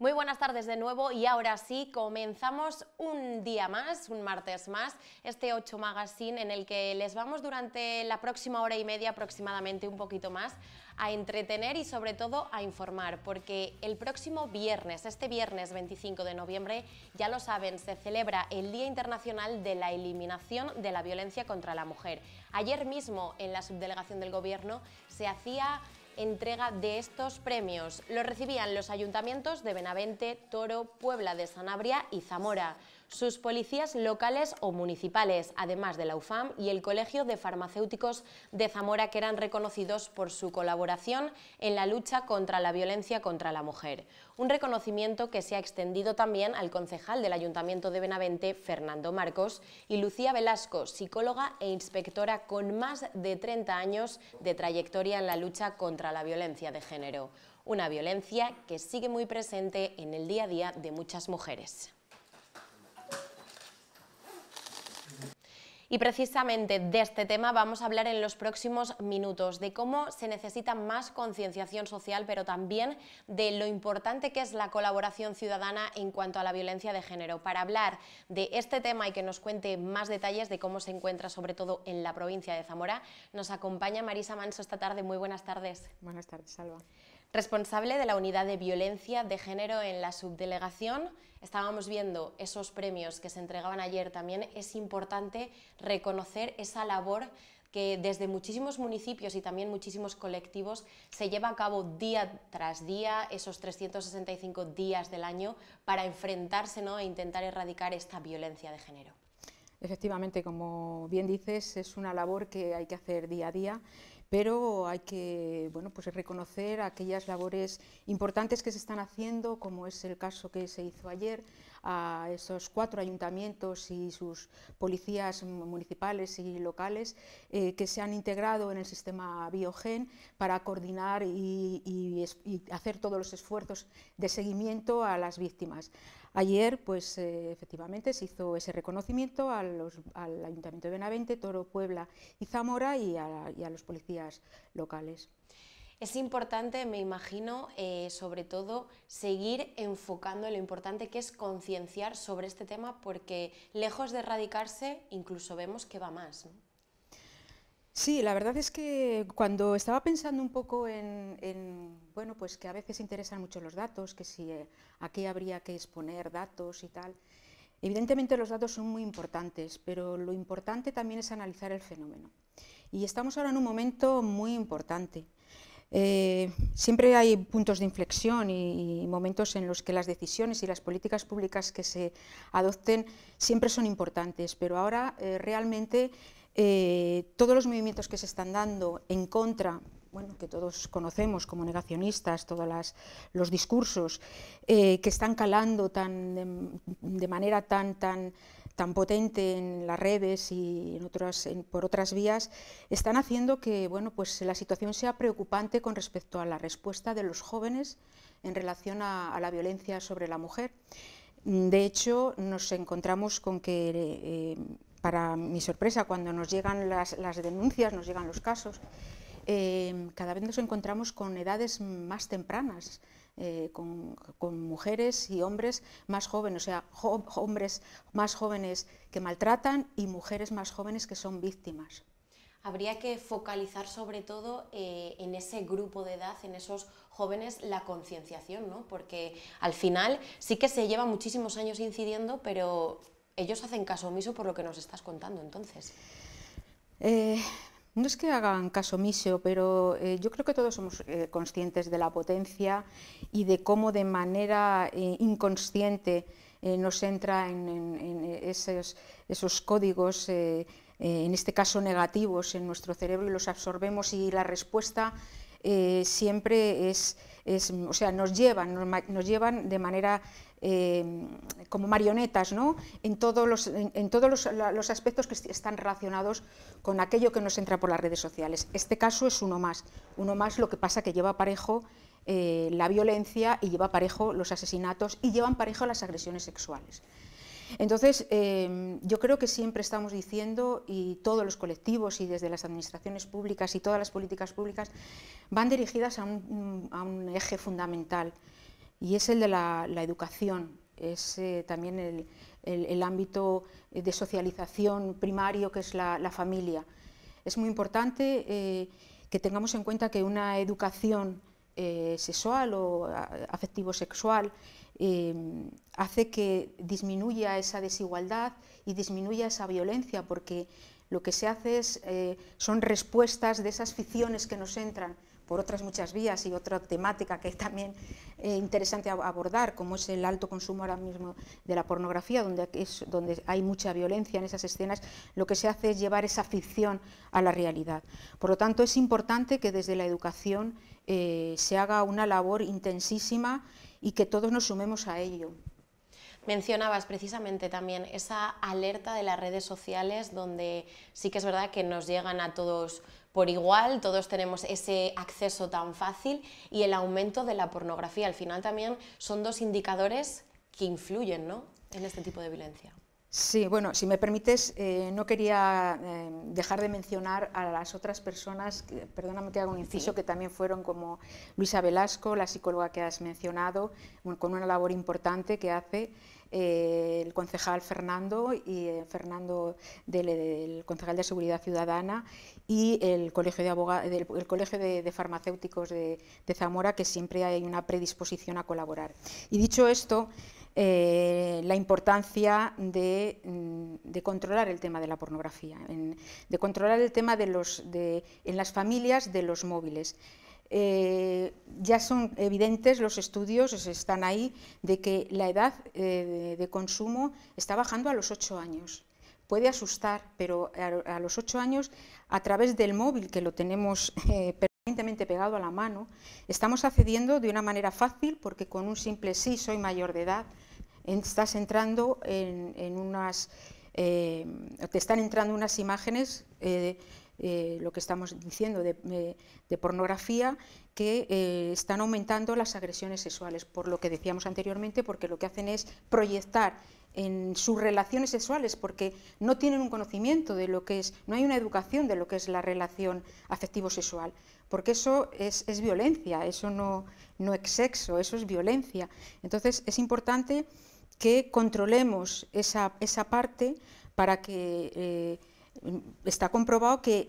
Muy buenas tardes de nuevo y ahora sí comenzamos un día más, un martes más, este 8 Magazine en el que les vamos durante la próxima hora y media aproximadamente, un poquito más, a entretener y sobre todo a informar, porque el próximo viernes, este viernes 25 de noviembre, ya lo saben, se celebra el Día Internacional de la Eliminación de la Violencia contra la Mujer. Ayer mismo en la subdelegación del Gobierno se hacía entrega de estos premios. Los recibían los ayuntamientos de Benavente, Toro, Puebla de Sanabria y Zamora, sus policías locales o municipales, además de la UFAM y el Colegio de Farmacéuticos de Zamora, que eran reconocidos por su colaboración en la lucha contra la violencia contra la mujer. Un reconocimiento que se ha extendido también al concejal del Ayuntamiento de Benavente, Fernando Marcos, y Lucía Velasco, psicóloga e inspectora con más de 30 años de trayectoria en la lucha contra la violencia de género. Una violencia que sigue muy presente en el día a día de muchas mujeres. Y precisamente de este tema vamos a hablar en los próximos minutos, de cómo se necesita más concienciación social, pero también de lo importante que es la colaboración ciudadana en cuanto a la violencia de género. Para hablar de este tema y que nos cuente más detalles de cómo se encuentra, sobre todo en la provincia de Zamora, nos acompaña Marisa Manso esta tarde. Muy buenas tardes. Buenas tardes, Salva. Responsable de la unidad de violencia de género en la subdelegación. Estábamos viendo esos premios que se entregaban ayer. También es importante reconocer esa labor que desde muchísimos municipios y también muchísimos colectivos se lleva a cabo día tras día, esos 365 días del año, para enfrentarse, ¿no?, e intentar erradicar esta violencia de género. Efectivamente, como bien dices, es una labor que hay que hacer día a día, pero hay que reconocer aquellas labores importantes que se están haciendo, como es el caso que se hizo ayer, a esos 4 ayuntamientos y sus policías municipales y locales que se han integrado en el sistema Biogen para coordinar y hacer todos los esfuerzos de seguimiento a las víctimas. Ayer, efectivamente, se hizo ese reconocimiento al Ayuntamiento de Benavente, Toro, Puebla y Zamora y a los policías locales. Es importante, me imagino, sobre todo, seguir enfocando lo importante que es concienciar sobre este tema, porque lejos de erradicarse, incluso vemos que va más, ¿no? Sí, la verdad es que cuando estaba pensando un poco que a veces interesan mucho los datos, que si aquí habría que exponer datos y tal, evidentemente los datos son muy importantes, pero lo importante también es analizar el fenómeno. Y estamos ahora en un momento muy importante. Siempre hay puntos de inflexión y momentos en los que las decisiones y las políticas públicas que se adopten siempre son importantes, pero ahora realmente todos los movimientos que se están dando en contra, que todos conocemos como negacionistas, todos los discursos que están calando de manera tan potente en las redes y por otras vías, están haciendo que la situación sea preocupante con respecto a la respuesta de los jóvenes en relación a la violencia sobre la mujer. De hecho, nos encontramos con que, para mi sorpresa, cuando nos llegan las denuncias, nos llegan los casos, cada vez nos encontramos con edades más tempranas, con mujeres y hombres más jóvenes, o sea, hombres más jóvenes que maltratan y mujeres más jóvenes que son víctimas. Habría que focalizar sobre todo en ese grupo de edad, en esos jóvenes, la concienciación, ¿no? Porque al final sí que se lleva muchísimos años incidiendo, pero ellos hacen caso omiso por lo que nos estás contando, entonces. No es que hagan caso omiso, pero yo creo que todos somos conscientes de la potencia y de cómo de manera inconsciente nos entra en esos códigos, en este caso negativos, en nuestro cerebro y los absorbemos, y la respuesta siempre nos llevan de manera como marionetas, ¿no?, en todos los aspectos que están relacionados con aquello que nos entra por las redes sociales. Este caso es uno más, lo que pasa que lleva parejo la violencia y lleva parejo los asesinatos y llevan parejo las agresiones sexuales. Entonces, yo creo que siempre estamos diciendo, y todos los colectivos y desde las administraciones públicas y todas las políticas públicas van dirigidas a un eje fundamental, y es el de la educación, es también el ámbito de socialización primario que es la familia. Es muy importante que tengamos en cuenta que una educación sexual o afectivo-sexual hace que disminuya esa desigualdad y disminuya esa violencia, porque lo que se hace son respuestas de esas ficciones que nos entran por otras muchas vías, y otra temática que es también interesante abordar, como es el alto consumo ahora mismo de la pornografía, donde hay mucha violencia en esas escenas. Lo que se hace es llevar esa ficción a la realidad. Por lo tanto, es importante que desde la educación se haga una labor intensísima y que todos nos sumemos a ello. Mencionabas precisamente también esa alerta de las redes sociales, donde sí que es verdad que nos llegan a todos por igual, todos tenemos ese acceso tan fácil, y el aumento de la pornografía. Al final también son dos indicadores que influyen, ¿no?, en este tipo de violencia. Sí, bueno, si me permites, no quería dejar de mencionar a las otras personas, perdóname que haga un inciso, que también fueron, como Luisa Velasco, la psicóloga que has mencionado, con una labor importante que hace, el concejal Fernando, del concejal de Seguridad Ciudadana, y el Colegio de Farmacéuticos de Zamora, que siempre hay una predisposición a colaborar. Y dicho esto, la importancia de controlar el tema de la pornografía, de controlar el tema en las familias de los móviles. Ya son evidentes los estudios, están ahí, de que la edad de consumo está bajando a los 8 años. Puede asustar, pero a los 8 años, a través del móvil, que lo tenemos permanentemente pegado a la mano, estamos accediendo de una manera fácil, porque con un simple sí, soy mayor de edad, estás entrando te están entrando unas imágenes, lo que estamos diciendo de pornografía, que están aumentando las agresiones sexuales, por lo que decíamos anteriormente, porque lo que hacen es proyectar en sus relaciones sexuales, porque no tienen un conocimiento de lo que es, no hay una educación de lo que es la relación afectivo-sexual, porque eso es violencia, eso no es sexo, eso es violencia. Entonces es importante que controlemos esa parte, para que está comprobado que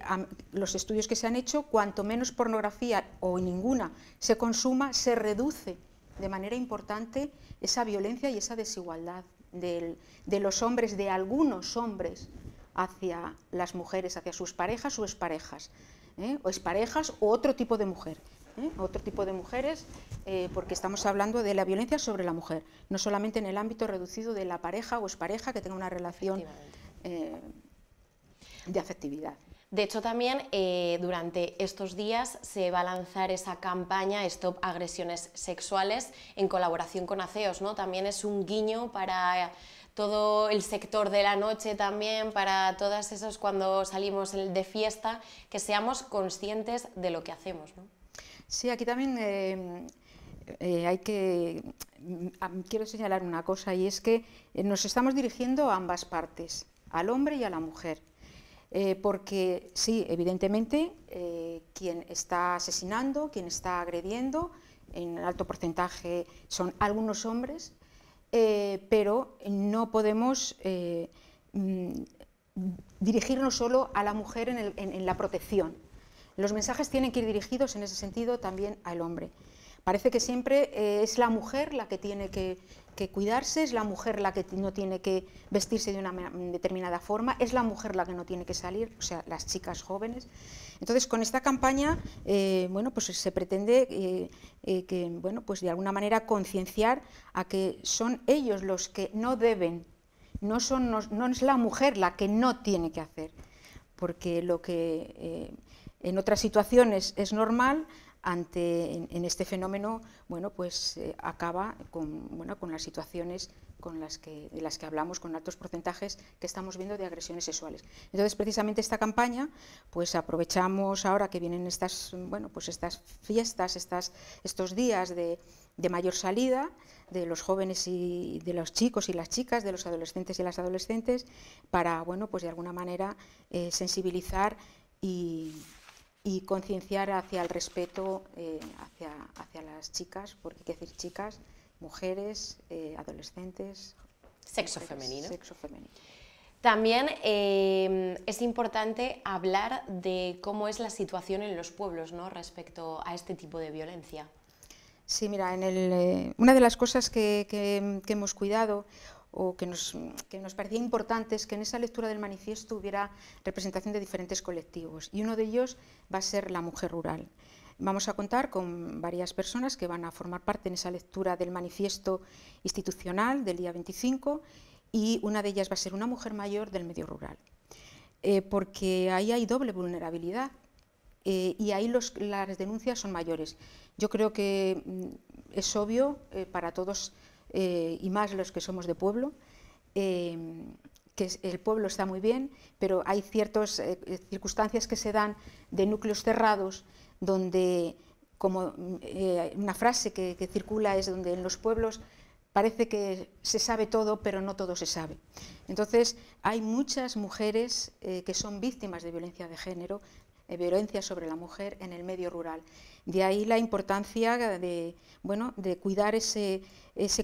los estudios que se han hecho, cuanto menos pornografía o ninguna se consuma, se reduce de manera importante esa violencia y esa desigualdad de los hombres, de algunos hombres, hacia las mujeres, hacia sus parejas o exparejas, o exparejas o otro tipo de mujer. Otro tipo de mujeres, porque estamos hablando de la violencia sobre la mujer, no solamente en el ámbito reducido de la pareja o expareja que tenga una relación de afectividad. De hecho, también durante estos días se va a lanzar esa campaña Stop Agresiones Sexuales en colaboración con ACEOS, ¿no? También es un guiño para todo el sector de la noche, también para todas esos, cuando salimos de fiesta, que seamos conscientes de lo que hacemos, ¿no? Sí, aquí también quiero señalar una cosa, y es que nos estamos dirigiendo a ambas partes, al hombre y a la mujer, porque sí, evidentemente, quien está asesinando, quien está agrediendo, en alto porcentaje son algunos hombres, pero no podemos dirigirnos solo a la mujer en la protección. Los mensajes tienen que ir dirigidos en ese sentido también al hombre. Parece que siempre es la mujer la que tiene que cuidarse, es la mujer la que no tiene que vestirse de una determinada forma, es la mujer la que no tiene que salir, o sea, las chicas jóvenes. Entonces, con esta campaña, bueno, pues se pretende que, bueno, pues de alguna manera concienciar a que son ellos los que no deben, no es la mujer la que no tiene que hacer, porque lo que en otras situaciones es normal, en este fenómeno, bueno, pues acaba con las situaciones de las que hablamos, con altos porcentajes que estamos viendo de agresiones sexuales. Entonces, precisamente esta campaña, pues aprovechamos ahora que vienen estas fiestas, estos días de mayor salida de los jóvenes y de los chicos y las chicas, de los adolescentes y las adolescentes, para, bueno, pues de alguna manera sensibilizar y concienciar hacia el respeto hacia las chicas, porque hay que decir chicas, mujeres, adolescentes. Sexo mujeres, femenino. Sexo femenino. También es importante hablar de cómo es la situación en los pueblos, ¿no?, respecto a este tipo de violencia. Sí, mira, una de las cosas que hemos cuidado o que nos parecía importante es que en esa lectura del manifiesto hubiera representación de diferentes colectivos, y uno de ellos va a ser la mujer rural. Vamos a contar con varias personas que van a formar parte en esa lectura del manifiesto institucional del día 25, y una de ellas va a ser una mujer mayor del medio rural, porque ahí hay doble vulnerabilidad, y ahí las denuncias son mayores. Yo creo que es obvio para todos, y más los que somos de pueblo, que el pueblo está muy bien, pero hay ciertas circunstancias que se dan de núcleos cerrados, donde, como una frase que circula es, donde en los pueblos parece que se sabe todo, pero no todo se sabe. Entonces, hay muchas mujeres que son víctimas de violencia de género, violencia sobre la mujer en el medio rural. De ahí la importancia de cuidar ese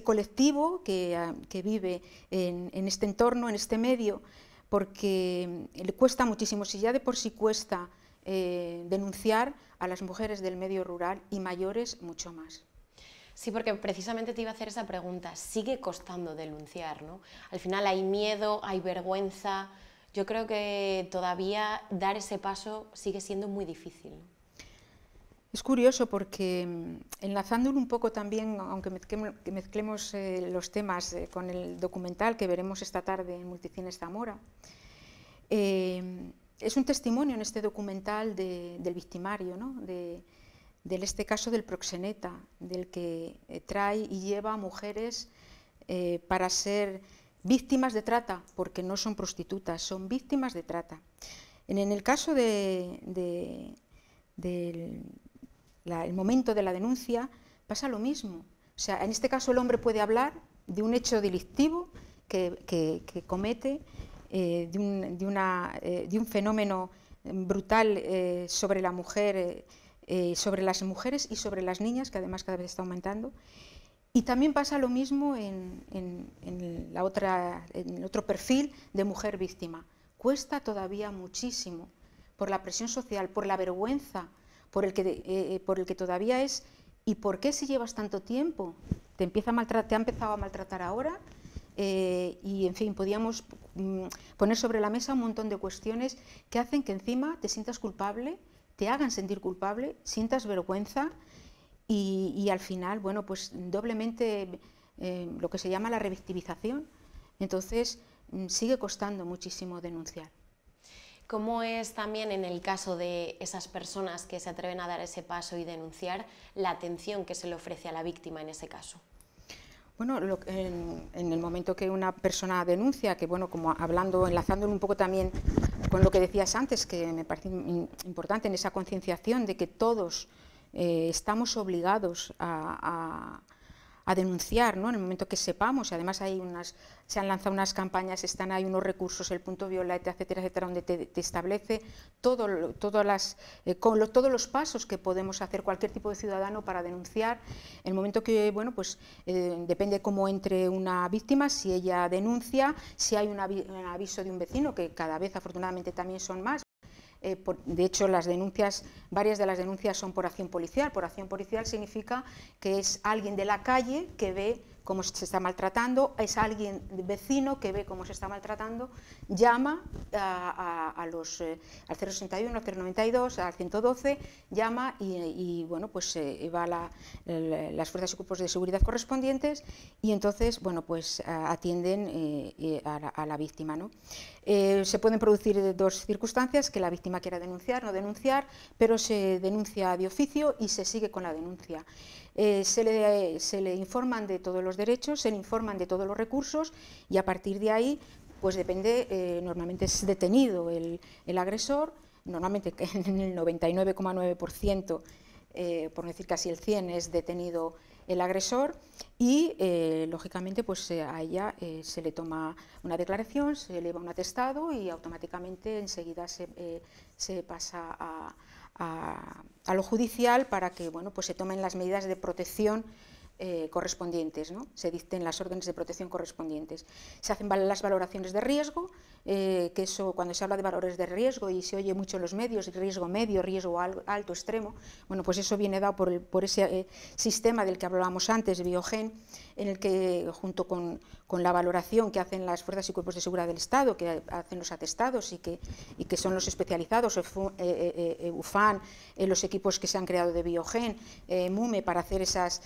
colectivo que vive en este entorno, en este medio, porque le cuesta muchísimo. Si ya de por sí cuesta denunciar, a las mujeres del medio rural y mayores mucho más. Sí, porque precisamente te iba a hacer esa pregunta. Sigue costando denunciar, ¿no? Al final hay miedo, hay vergüenza. Yo creo que todavía dar ese paso sigue siendo muy difícil, ¿no? Es curioso porque, enlazándolo un poco también, aunque mezclemos los temas con el documental que veremos esta tarde en Multicines Zamora, es un testimonio en este documental del victimario, ¿no?, de este caso del proxeneta, del que trae y lleva a mujeres para ser víctimas de trata, porque no son prostitutas, son víctimas de trata. En el caso del momento de la denuncia pasa lo mismo. O sea, en este caso el hombre puede hablar de un hecho delictivo que comete, de un fenómeno brutal sobre la mujer, sobre las mujeres y sobre las niñas, que además cada vez está aumentando. Y también pasa lo mismo en el otro perfil de mujer víctima. Cuesta todavía muchísimo, por la presión social, por la vergüenza, por el que todavía es. ¿Y por qué si llevas tanto tiempo? ¿Te ha empezado a maltratar ahora? Y en fin, podíamos poner sobre la mesa un montón de cuestiones que hacen que encima te sientas culpable, te hagan sentir culpable, sientas vergüenza y al final, bueno, pues doblemente lo que se llama la revictimización. Entonces, sigue costando muchísimo denunciar. ¿Cómo es también en el caso de esas personas que se atreven a dar ese paso y denunciar, la atención que se le ofrece a la víctima en ese caso? Bueno, en el momento que una persona denuncia, que bueno, como enlazándolo un poco también con lo que decías antes, que me parece importante en esa concienciación de que todos estamos obligados a denunciar, ¿no?, en el momento que sepamos. Además se han lanzado unas campañas, hay unos recursos, el punto violeta, etcétera, etcétera, donde te establece todos los pasos que podemos hacer cualquier tipo de ciudadano para denunciar. En el momento que, bueno, pues depende cómo entre una víctima, si ella denuncia, si hay un aviso de un vecino, que cada vez afortunadamente también son más. De hecho, varias de las denuncias son por acción policial. Por acción policial significa que es alguien de la calle que ve cómo se está maltratando, es alguien vecino que ve cómo se está maltratando, llama al 061, al 092, al 112, llama y bueno, pues va las fuerzas y cuerpos de seguridad correspondientes y entonces, bueno, pues atienden a la víctima, ¿no? Se pueden producir dos circunstancias: que la víctima quiera denunciar, no denunciar, pero se denuncia de oficio y se sigue con la denuncia. Se le informan de todos los derechos, se le informan de todos los recursos y a partir de ahí, pues depende, normalmente es detenido el agresor, normalmente en el 99,9%, por no decir casi el 100%, es detenido el agresor y, lógicamente, pues a ella se le toma una declaración, se eleva un atestado y automáticamente enseguida se pasa a lo judicial para que, bueno, pues se tomen las medidas de protección correspondientes, ¿no? Se dicten las órdenes de protección correspondientes. Se hacen las valoraciones de riesgo, que eso, cuando se habla de valores de riesgo y se oye mucho en los medios, riesgo medio, riesgo alto, extremo, bueno, pues eso viene dado por ese sistema del que hablábamos antes, de Biogen, en el que junto con la valoración que hacen las fuerzas y cuerpos de seguridad del Estado, que hacen los atestados y que son los especializados, UFAN, los equipos que se han creado de Biogen, MUME, para hacer esas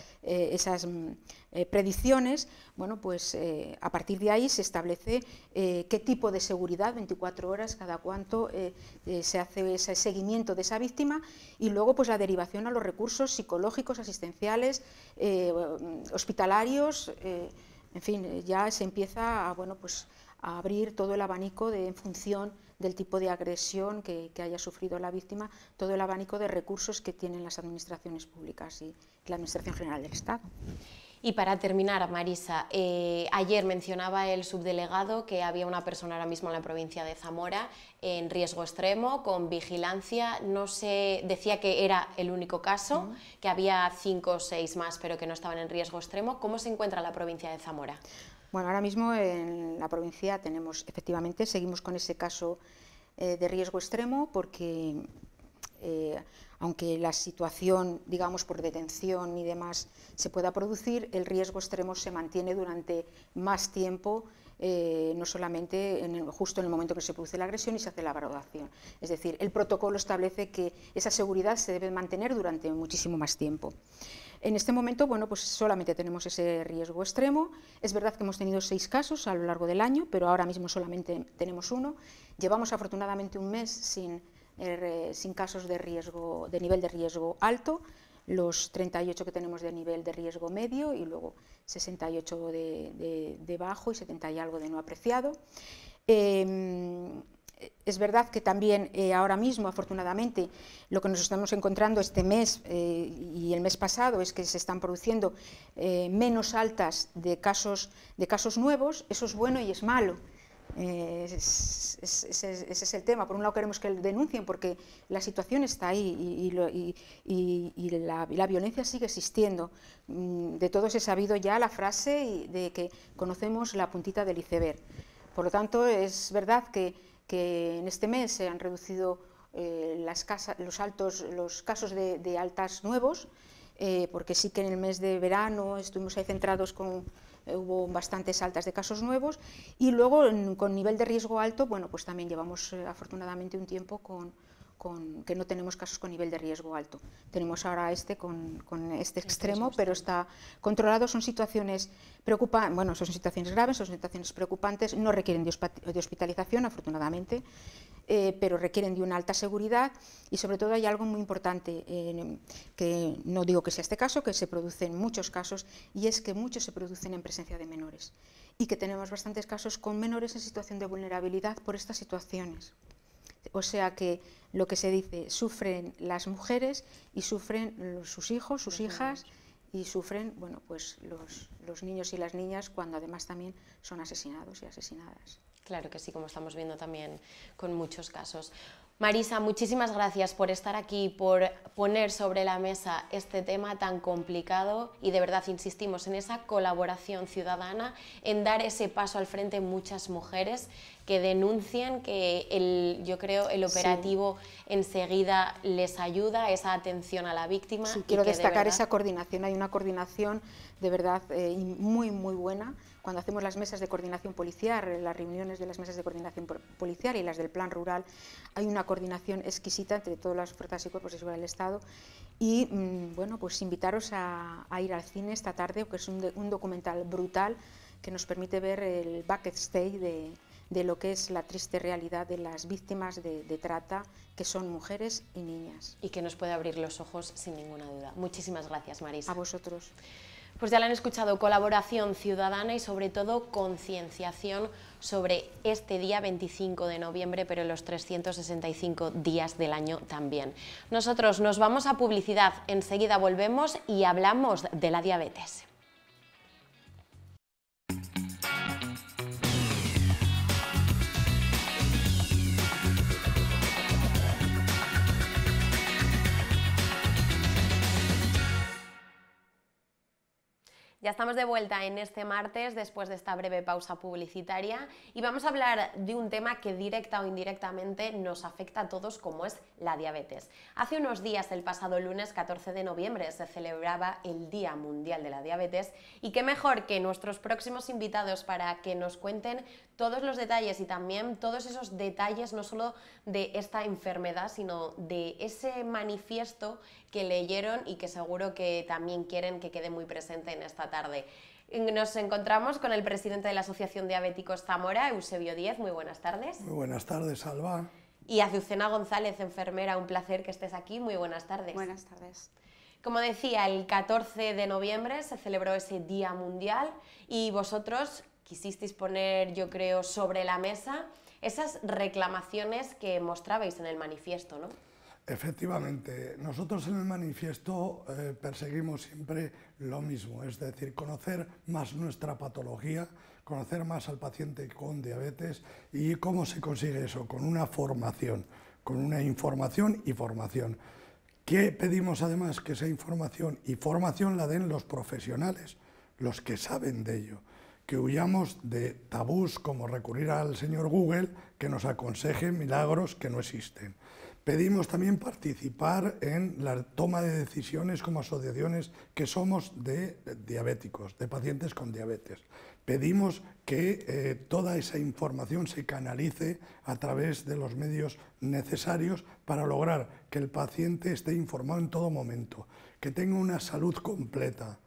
predicciones, bueno, pues a partir de ahí se establece qué tipo de seguridad, 24 horas, cada cuánto se hace ese seguimiento de esa víctima, y luego pues la derivación a los recursos psicológicos, asistenciales, hospitalarios, en fin, ya se empieza a, bueno, pues a abrir todo el abanico en función del tipo de agresión que haya sufrido la víctima, todo el abanico de recursos que tienen las administraciones públicas y la Administración General del Estado. Y para terminar, Marisa, ayer mencionaba el subdelegado que había una persona ahora mismo en la provincia de Zamora en riesgo extremo, con vigilancia. No sé, decía que era el único caso, que había 5 o 6 más, pero que no estaban en riesgo extremo. ¿Cómo se encuentra la provincia de Zamora? Bueno, ahora mismo en la provincia tenemos, efectivamente, seguimos con ese caso de riesgo extremo, porque aunque la situación, digamos, por detención y demás se pueda producir, el riesgo extremo se mantiene durante más tiempo, no solamente justo en el momento que se produce la agresión y se hace la valoración. Es decir, el protocolo establece que esa seguridad se debe mantener durante muchísimo más tiempo. En este momento, bueno, pues solamente tenemos ese riesgo extremo. Es verdad que hemos tenido 6 casos a lo largo del año, pero ahora mismo solamente tenemos 1. Llevamos afortunadamente un mes sin casos de riesgo, de nivel de riesgo alto, los 38 que tenemos de nivel de riesgo medio y luego 68 de bajo y 70 y algo de no apreciado. Es verdad que también ahora mismo, afortunadamente, lo que nos estamos encontrando este mes y el mes pasado es que se están produciendo menos altas de casos nuevos. Eso es bueno y es malo. Ese es el tema. Por un lado queremos que denuncien porque la situación está ahí y la violencia sigue existiendo. De todos he sabido ya la frase de que conocemos la puntita del iceberg. Por lo tanto, es verdad que en este mes se han reducido los casos de altas nuevos, porque sí que en el mes de verano estuvimos ahí centrados hubo bastantes altas de casos nuevos, y luego con nivel de riesgo alto, bueno, pues también llevamos afortunadamente un tiempo que no tenemos casos con nivel de riesgo alto. Tenemos ahora con este extremo, pero está controlado. Son situaciones preocupantes, bueno, son situaciones graves, son situaciones preocupantes, no requieren de hospitalización, afortunadamente, pero requieren de una alta seguridad, y sobre todo hay algo muy importante, que no digo que sea este caso, que se producen muchos casos, y es que muchos se producen en presencia de menores, y que tenemos bastantes casos con menores en situación de vulnerabilidad por estas situaciones. O sea que lo que se dice, sufren las mujeres y sufren sus hijos, sus hijas, y sufren, bueno, pues los niños y las niñas cuando además también son asesinados y asesinadas. Claro que sí, como estamos viendo también con muchos casos. Marisa, muchísimas gracias por estar aquí, por poner sobre la mesa este tema tan complicado, y de verdad insistimos en esa colaboración ciudadana, en dar ese paso al frente muchas mujeres que denuncien, que yo creo el operativo enseguida les ayuda, esa atención a la víctima. Sí, quiero destacar esa coordinación. Hay una coordinación de verdad muy buena. Cuando hacemos las mesas de coordinación policial, las reuniones de las mesas de coordinación policial y las del plan rural, hay una coordinación exquisita entre todas las fuerzas y cuerpos de seguridad del Estado. Y bueno, pues invitaros a ir al cine esta tarde, que es un documental brutal que nos permite ver el backstage de lo que es la triste realidad de las víctimas de trata, que son mujeres y niñas. Y que nos puede abrir los ojos sin ninguna duda. Muchísimas gracias, Marisa. A vosotros. Pues ya lo han escuchado, colaboración ciudadana y sobre todo concienciación sobre este día 25 de noviembre, pero en los 365 días del año también. Nosotros nos vamos a publicidad, enseguida volvemos y hablamos de la diabetes. Ya estamos de vuelta en este martes después de esta breve pausa publicitaria y vamos a hablar de un tema que directa o indirectamente nos afecta a todos, como es la diabetes. Hace unos días, el pasado lunes 14 de noviembre, se celebraba el Día Mundial de la Diabetes y qué mejor que nuestros próximos invitados para que nos cuenten todos los detalles y también todos esos detalles no solo de esta enfermedad, sino de ese manifiesto que leyeron y que seguro que también quieren que quede muy presente en esta tarde. Nos encontramos con el presidente de la Asociación Diabéticos Zamora, Eusebio Díez. Muy buenas tardes. Muy buenas tardes, Alba. Y Azucena González, enfermera, un placer que estés aquí. Muy buenas tardes. Buenas tardes. Como decía, el 14 de noviembre se celebró ese Día Mundial y vosotros quisisteis poner, yo creo, sobre la mesa esas reclamaciones que mostrabais en el manifiesto, ¿no? Efectivamente, nosotros en el manifiesto perseguimos siempre lo mismo, es decir, conocer más nuestra patología, conocer más al paciente con diabetes y cómo se consigue eso, con una formación, con una información y formación. ¿Qué pedimos además? Que esa información y formación la den los profesionales, los que saben de ello, que huyamos de tabús como recurrir al señor Google que nos aconseje milagros que no existen. Pedimos también participar en la toma de decisiones como asociaciones que somos de diabéticos, de pacientes con diabetes. Pedimos que toda esa información se canalice a través de los medios necesarios para lograr que el paciente esté informado en todo momento, que tenga una salud completa,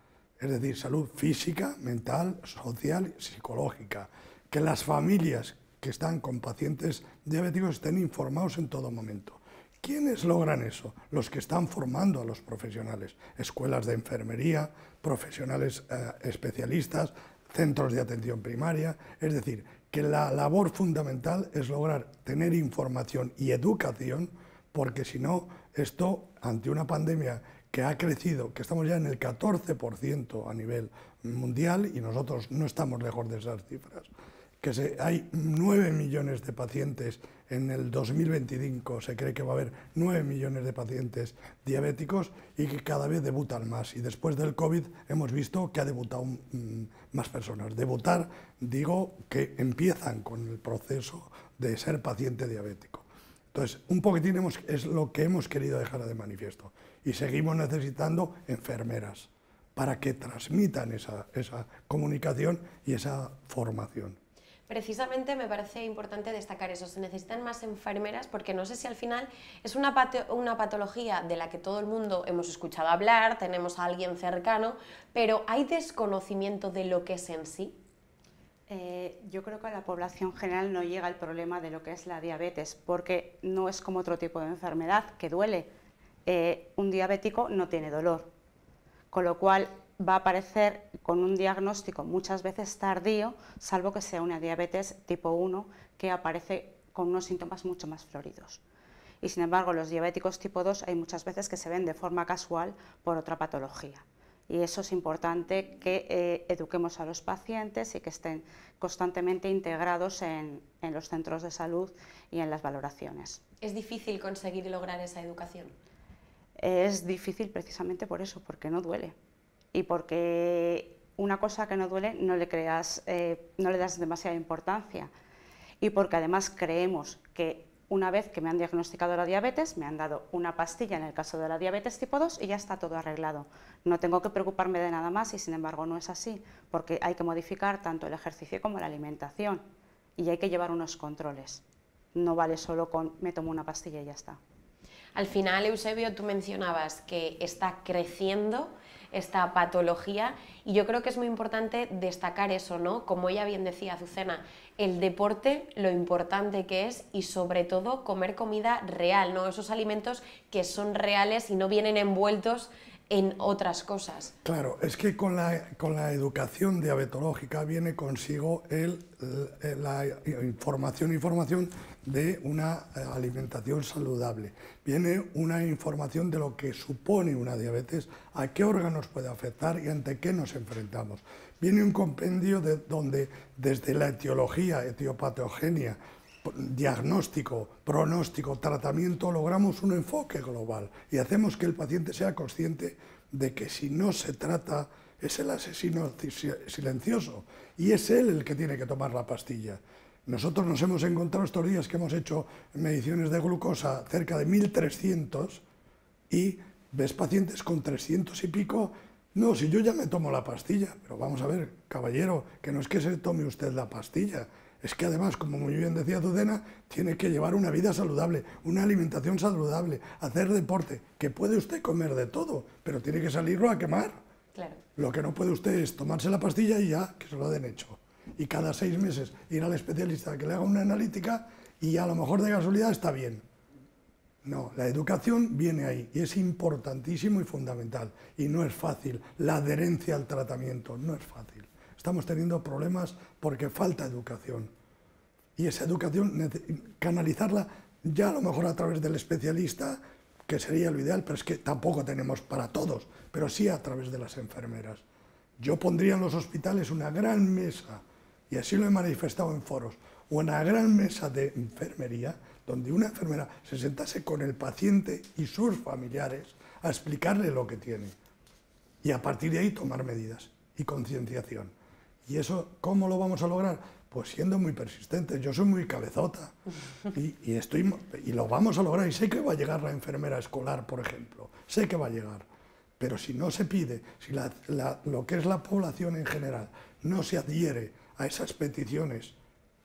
es decir, salud física, mental, social y psicológica, que las familias que están con pacientes diabéticos estén informados en todo momento. ¿Quiénes logran eso? Los que están formando a los profesionales, escuelas de enfermería, profesionales especialistas, centros de atención primaria, es decir, que la labor fundamental es lograr tener información y educación, porque si no, esto, ante una pandemia que ha crecido, que estamos ya en el 14% a nivel mundial y nosotros no estamos lejos de esas cifras, que hay 9 millones de pacientes en el 2025, se cree que va a haber 9 millones de pacientes diabéticos y que cada vez debutan más. Y después del COVID hemos visto que ha debutado más personas. Debutar, digo, que empiezan con el proceso de ser paciente diabético. Entonces, un poquitín es lo que hemos querido dejar de manifiesto. Y seguimos necesitando enfermeras para que transmitan esa comunicación y esa formación. Precisamente me parece importante destacar eso, se necesitan más enfermeras porque no sé si al final es una patología de la que todo el mundo hemos escuchado hablar, tenemos a alguien cercano, pero ¿hay desconocimiento de lo que es en sí? Yo creo que a la población general no llega el problema de lo que es la diabetes, porque no es como otro tipo de enfermedad que duele. Un diabético no tiene dolor, con lo cual va a aparecer con un diagnóstico muchas veces tardío, salvo que sea una diabetes tipo 1 que aparece con unos síntomas mucho más floridos. Y sin embargo, los diabéticos tipo 2 hay muchas veces que se ven de forma casual por otra patología. Y eso es importante que eduquemos a los pacientes y que estén constantemente integrados en los centros de salud y en las valoraciones. ¿Es difícil conseguir lograr esa educación? Es difícil precisamente por eso, porque no duele. Y porque una cosa que no duele no le das demasiada importancia. Y porque además creemos que una vez que me han diagnosticado la diabetes, me han dado una pastilla en el caso de la diabetes tipo 2 y ya está todo arreglado. No tengo que preocuparme de nada más y sin embargo no es así, porque hay que modificar tanto el ejercicio como la alimentación y hay que llevar unos controles. No vale solo con me tomo una pastilla y ya está. Al final, Eusebio, tú mencionabas que está creciendo esta patología y yo creo que es muy importante destacar eso, ¿no? Como ella bien decía, Azucena, el deporte, lo importante que es y sobre todo comer comida real, ¿no? Esos alimentos que son reales y no vienen envueltos en otras cosas. Claro, es que con la educación diabetológica viene consigo la información de una alimentación saludable. Viene una información de lo que supone una diabetes, a qué órganos puede afectar y ante qué nos enfrentamos. Viene un compendio donde desde la etiología, etiopatogenia, diagnóstico, pronóstico, tratamiento, logramos un enfoque global y hacemos que el paciente sea consciente de que si no se trata es el asesino silencioso y es él el que tiene que tomar la pastilla. Nosotros nos hemos encontrado estos días que hemos hecho mediciones de glucosa cerca de 1300 y ves pacientes con 300 y pico. No, si yo ya me tomo la pastilla, pero vamos a ver, caballero, que no es que se tome usted la pastilla, es que además, como muy bien decía Tudena, tiene que llevar una vida saludable, una alimentación saludable, hacer deporte, que puede usted comer de todo, pero tiene que salirlo a quemar. Claro. Lo que no puede usted es tomarse la pastilla y ya, que se lo den hecho. Y cada 6 meses ir al especialista que le haga una analítica y a lo mejor de casualidad está bien. No, la educación viene ahí y es importantísimo y fundamental. Y no es fácil, la adherencia al tratamiento no es fácil. Estamos teniendo problemas porque falta educación. Y esa educación, canalizarla ya a lo mejor a través del especialista, que sería lo ideal, pero es que tampoco tenemos para todos, pero sí a través de las enfermeras. Yo pondría en los hospitales una gran mesa, y así lo he manifestado en foros, una gran mesa de enfermería, donde una enfermera se sentase con el paciente y sus familiares a explicarle lo que tiene. Y a partir de ahí tomar medidas y concienciación. ¿Y eso cómo lo vamos a lograr? Pues siendo muy persistentes. Yo soy muy cabezota y lo vamos a lograr. Y sé que va a llegar la enfermera escolar, por ejemplo. Sé que va a llegar. Pero si no se pide, si lo que es la población en general no se adhiere a esas peticiones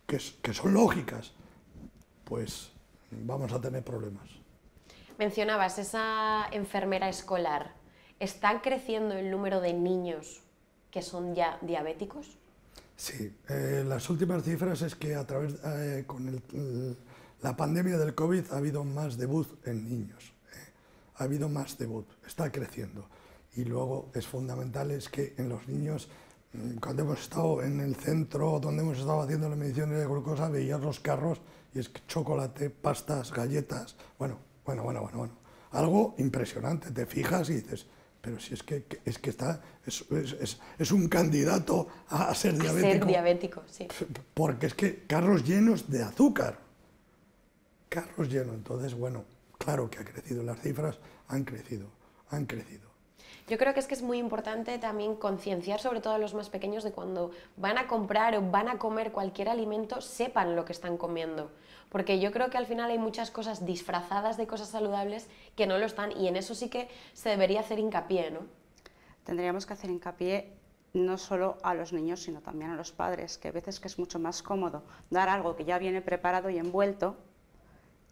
que son lógicas, pues vamos a tener problemas. Mencionabas esa enfermera escolar. ¿Está creciendo el número de niños que son ya diabéticos? Sí, las últimas cifras es que con la pandemia del COVID ha habido más debut en niños. Ha habido más debut, está creciendo. Y luego es fundamental es que en los niños, cuando hemos estado en el centro donde hemos estado haciendo las mediciones de glucosa, veías los carros y es que chocolate, pastas, galletas, bueno. Algo impresionante, te fijas y dices, pero si es que es un candidato a ser diabético. A ser diabético, sí. Porque es que carros llenos de azúcar. Carros llenos, entonces, bueno, claro que ha crecido, las cifras han crecido. Yo creo que es muy importante también concienciar, sobre todo a los más pequeños, de cuando van a comprar o van a comer cualquier alimento, sepan lo que están comiendo. Porque yo creo que al final hay muchas cosas disfrazadas de cosas saludables que no lo están, y en eso sí que se debería hacer hincapié, ¿no? Tendríamos que hacer hincapié no solo a los niños, sino también a los padres, que a veces que es mucho más cómodo dar algo que ya viene preparado y envuelto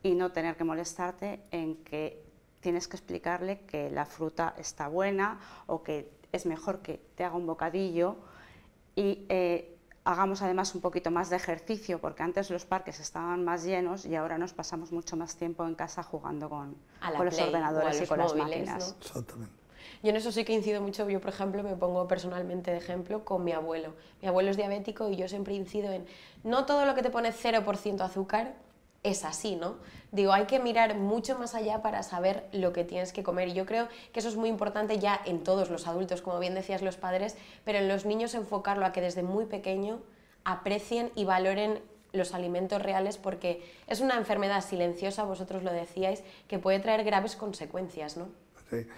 y no tener que molestarte en que tienes que explicarle que la fruta está buena o que es mejor que te haga un bocadillo y hagamos además un poquito más de ejercicio, porque antes los parques estaban más llenos y ahora nos pasamos mucho más tiempo en casa jugando con los ordenadores y con las máquinas. ¿No? Exactamente. Yo en eso sí que incido mucho. Yo, por ejemplo, me pongo personalmente de ejemplo con mi abuelo. Mi abuelo es diabético y yo siempre incido en no todo lo que te pone 0% azúcar es así, ¿no? Digo, hay que mirar mucho más allá para saber lo que tienes que comer, y yo creo que eso es muy importante ya en todos los adultos, como bien decías, los padres, pero en los niños enfocarlo a que desde muy pequeño aprecien y valoren los alimentos reales, porque es una enfermedad silenciosa, vosotros lo decíais, que puede traer graves consecuencias, ¿no? Sí.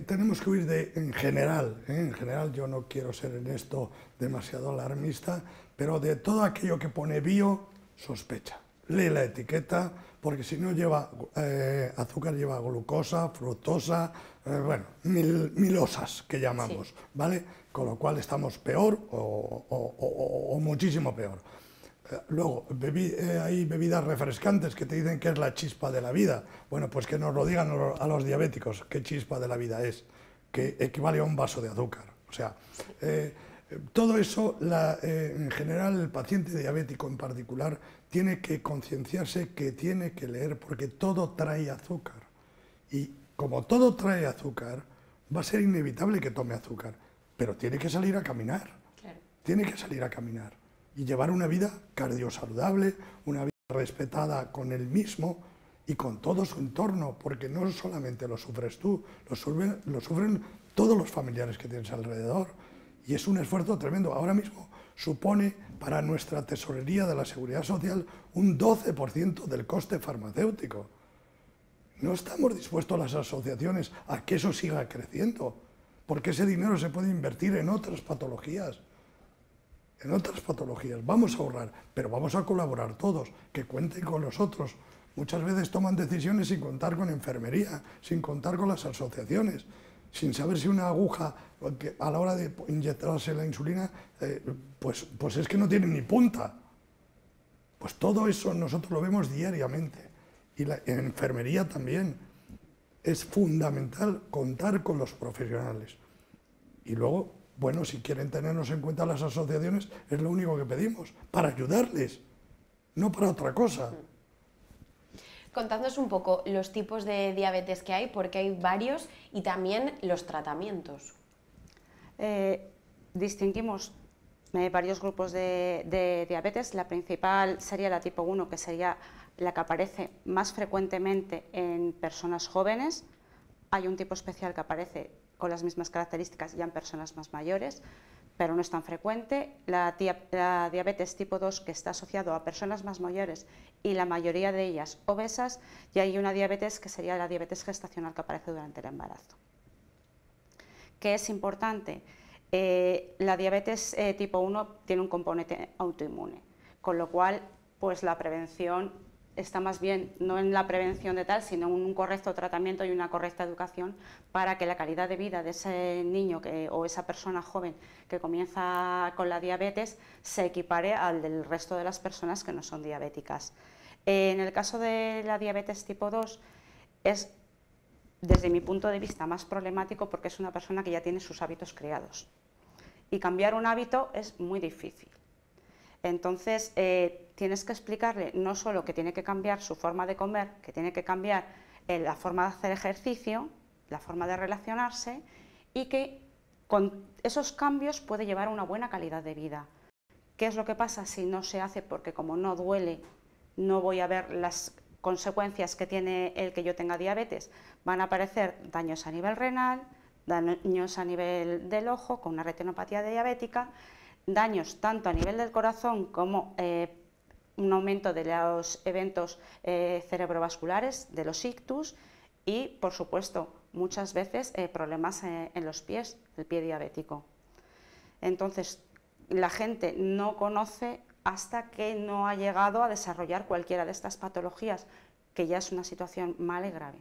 Tenemos que huir en general yo no quiero ser en esto demasiado alarmista, pero de todo aquello que pone bio, sospecha. Lee la etiqueta, porque si no lleva azúcar, lleva glucosa, fructosa, bueno, milosas que llamamos, sí. ¿Vale? Con lo cual estamos peor o muchísimo peor. Luego, hay bebidas refrescantes que te dicen que es la chispa de la vida. Bueno, pues que nos lo digan a los diabéticos qué chispa de la vida es, que equivale a un vaso de azúcar. O sea, todo eso, en general, el paciente diabético en particular, tiene que concienciarse que tiene que leer, porque todo trae azúcar. Y como todo trae azúcar, va a ser inevitable que tome azúcar, pero tiene que salir a caminar. Claro. Tiene que salir a caminar y llevar una vida cardiosaludable, una vida respetada con él mismo y con todo su entorno, porque no solamente lo sufres tú, lo sufren todos los familiares que tienes alrededor. Y es un esfuerzo tremendo. Ahora mismo supone para nuestra tesorería de la Seguridad Social un 12% del coste farmacéutico. No estamos dispuestos las asociaciones a que eso siga creciendo. porque ese dinero se puede invertir en otras patologías. En otras patologías. Vamos a ahorrar, pero vamos a colaborar todos, que cuenten con nosotros. Muchas veces toman decisiones sin contar con enfermería, sin contar con las asociaciones, sin saber si una aguja, a la hora de inyectarse la insulina, pues es que no tiene ni punta. Pues todo eso nosotros lo vemos diariamente. Y en enfermería también. Es fundamental contar con los profesionales. Y luego, bueno, si quieren tenernos en cuenta las asociaciones, es lo único que pedimos, para ayudarles, no para otra cosa. Contadnos un poco los tipos de diabetes que hay, porque hay varios, y también los tratamientos. Distinguimos varios grupos de diabetes. La principal sería la tipo 1, que sería la que aparece más frecuentemente en personas jóvenes. Hay un tipo especial que aparece con las mismas características ya en personas más mayores, pero no es tan frecuente. La diabetes tipo 2, que está asociado a personas más mayores y la mayoría de ellas obesas, y hay una diabetes que sería la diabetes gestacional, que aparece durante el embarazo. ¿Qué es importante? La diabetes tipo 1 tiene un componente autoinmune, con lo cual pues la prevención está más bien no en la prevención de tal, sino en un correcto tratamiento y una correcta educación para que la calidad de vida de ese niño o esa persona joven que comienza con la diabetes se equipare al del resto de las personas que no son diabéticas. En el caso de la diabetes tipo 2 es, desde mi punto de vista, más problemático porque es una persona que ya tiene sus hábitos creados y cambiar un hábito es muy difícil. Entonces, tienes que explicarle no solo que tiene que cambiar su forma de comer, que tiene que cambiar la forma de hacer ejercicio, la forma de relacionarse, y que con esos cambios puede llevar a una buena calidad de vida. ¿Qué es lo que pasa si no se hace? Porque como no duele, no voy a ver las consecuencias que tiene el que yo tenga diabetes. Van a aparecer daños a nivel renal, daños a nivel del ojo, con una retinopatía diabética, daños tanto a nivel del corazón como un aumento de los eventos cerebrovasculares, de los ictus, y, por supuesto, muchas veces problemas en los pies, el pie diabético. Entonces, la gente no conoce hasta que no ha llegado a desarrollar cualquiera de estas patologías, que ya es una situación mala y grave.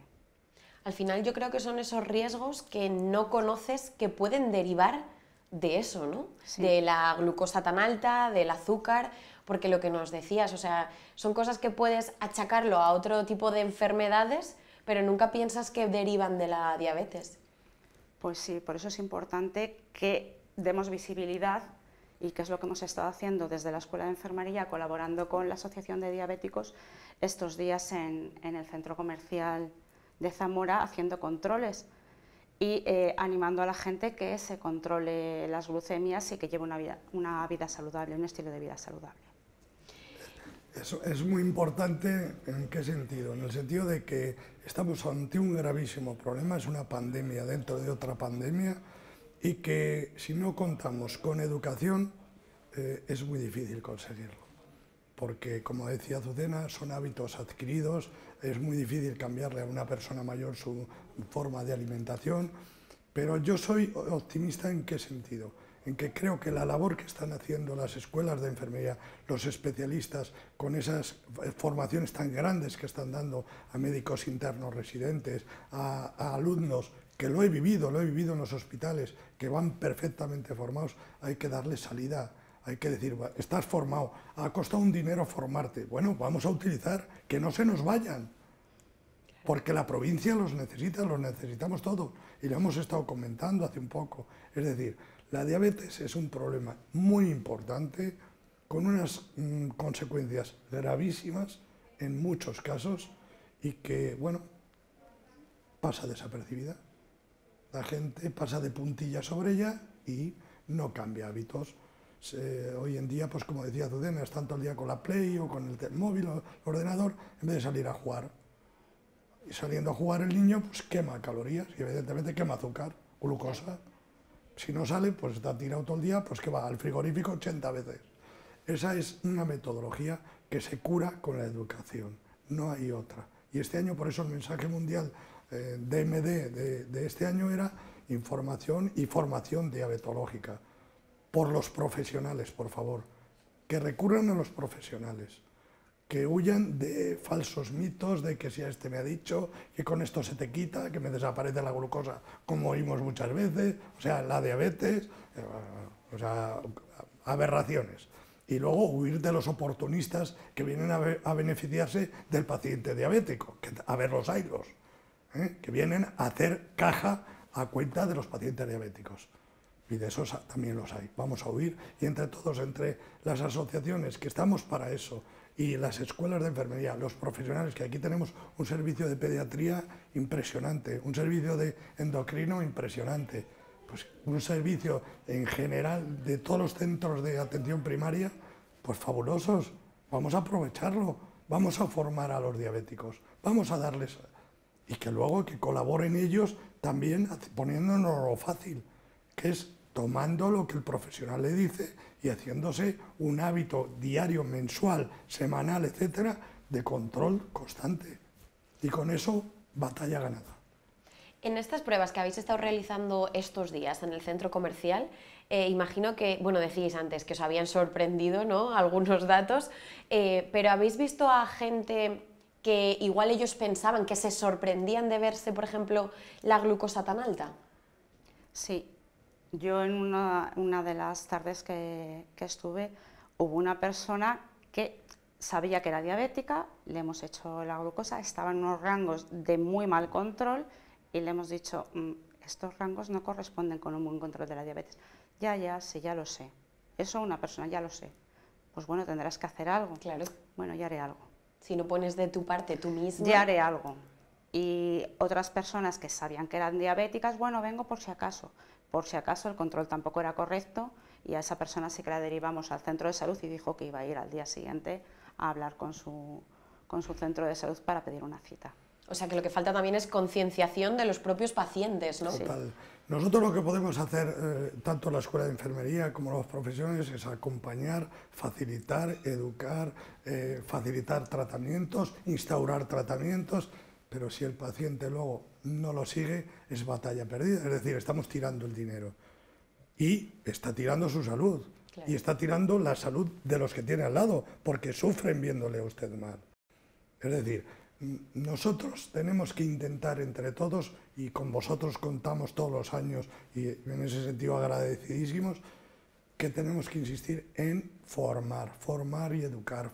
Al final yo creo que son esos riesgos que no conoces que pueden derivar de eso, ¿no? Sí. De la glucosa tan alta, del azúcar, porque lo que nos decías, o sea, son cosas que puedes achacarlo a otro tipo de enfermedades, pero nunca piensas que derivan de la diabetes. Pues sí, por eso es importante que demos visibilidad, y que es lo que hemos estado haciendo desde la Escuela de Enfermería, colaborando con la Asociación de Diabéticos, estos días en el centro comercial de Zamora, haciendo controles y animando a la gente que se controle las glucemias y que lleve una vida saludable, un estilo de vida saludable. Eso es muy importante. ¿En qué sentido? En el sentido de que estamos ante un gravísimo problema, es una pandemia dentro de otra pandemia, y que si no contamos con educación es muy difícil conseguirlo. Porque, como decía Azucena, son hábitos adquiridos, es muy difícil cambiarle a una persona mayor su forma de alimentación, pero yo soy optimista. ¿En qué sentido? En que creo que la labor que están haciendo las escuelas de enfermería, los especialistas, con esas formaciones tan grandes que están dando a médicos internos residentes, a alumnos, que lo he vivido en los hospitales, que van perfectamente formados, hay que darles salida. Hay que decir, estás formado, ha costado un dinero formarte, bueno, vamos a utilizar, que no se nos vayan, porque la provincia los necesita, los necesitamos todos, y lo hemos estado comentando hace un poco. Es decir, la diabetes es un problema muy importante, con unas consecuencias gravísimas en muchos casos, y que, bueno, pasa desapercibida. La gente pasa de puntillas sobre ella y no cambia hábitos. Hoy en día, pues como decía Azucena, están todo el día con la Play o con el móvil o el ordenador, en vez de salir a jugar. Y saliendo a jugar el niño, pues quema calorías y evidentemente quema azúcar, glucosa. Si no sale, pues está tirado todo el día, pues que va al frigorífico 80 veces. Esa es una metodología que se cura con la educación, no hay otra. Y este año, por eso el mensaje mundial DMD de este año era información y formación diabetológica por los profesionales, por favor, que recurran a los profesionales, que huyan de falsos mitos de que si a este me ha dicho que con esto se te quita, que me desaparece la glucosa, como oímos muchas veces, o sea, la diabetes, o sea, aberraciones. Y luego huir de los oportunistas que vienen a beneficiarse del paciente diabético, que a ver los haylos, que vienen a hacer caja a cuenta de los pacientes diabéticos. Y de esos también los hay. Vamos a huir y entre todos, entre las asociaciones que estamos para eso y las escuelas de enfermería, los profesionales, que aquí tenemos un servicio de pediatría impresionante, un servicio de endocrino impresionante, pues un servicio en general de todos los centros de atención primaria, pues fabulosos. Vamos a aprovecharlo, vamos a formar a los diabéticos, vamos a darles, y que luego que colaboren ellos también poniéndonos lo fácil, que es tomando lo que el profesional le dice y haciéndose un hábito diario, mensual, semanal, etcétera, de control constante. Y con eso, batalla ganada. En estas pruebas que habéis estado realizando estos días en el centro comercial, imagino que, bueno, decíais antes que os habían sorprendido, ¿no?, algunos datos, pero ¿habéis visto a gente que igual ellos pensaban, que se sorprendían de verse, por ejemplo, la glucosa tan alta? Sí. Yo en una de las tardes que estuve, hubo una persona que sabía que era diabética, le hemos hecho la glucosa, estaba en unos rangos de muy mal control y le hemos dicho, estos rangos no corresponden con un buen control de la diabetes. Ya, sí, ya lo sé. Eso una persona, ya lo sé. Pues bueno, tendrás que hacer algo. Claro. Bueno, ya haré algo. Si no pones de tu parte tú misma. Ya haré algo. Y otras personas que sabían que eran diabéticas, bueno, vengo por si acaso. Por si acaso el control tampoco era correcto y a esa persona sí que la derivamos al centro de salud y dijo que iba a ir al día siguiente a hablar con su centro de salud para pedir una cita. O sea que lo que falta también es concienciación de los propios pacientes, ¿no? Total. Nosotros lo que podemos hacer, tanto la Escuela de Enfermería como los profesionales, es acompañar, facilitar, educar, facilitar tratamientos, instaurar tratamientos, pero si el paciente luego no lo sigue, es batalla perdida. Es decir, estamos tirando el dinero y está tirando su salud. Claro. Y está tirando la salud de los que tiene al lado, porque sufren viéndole a usted mal. Es decir, nosotros tenemos que intentar entre todos, y con vosotros contamos todos los años, y en ese sentido agradecidísimos, que tenemos que insistir en formar y educar,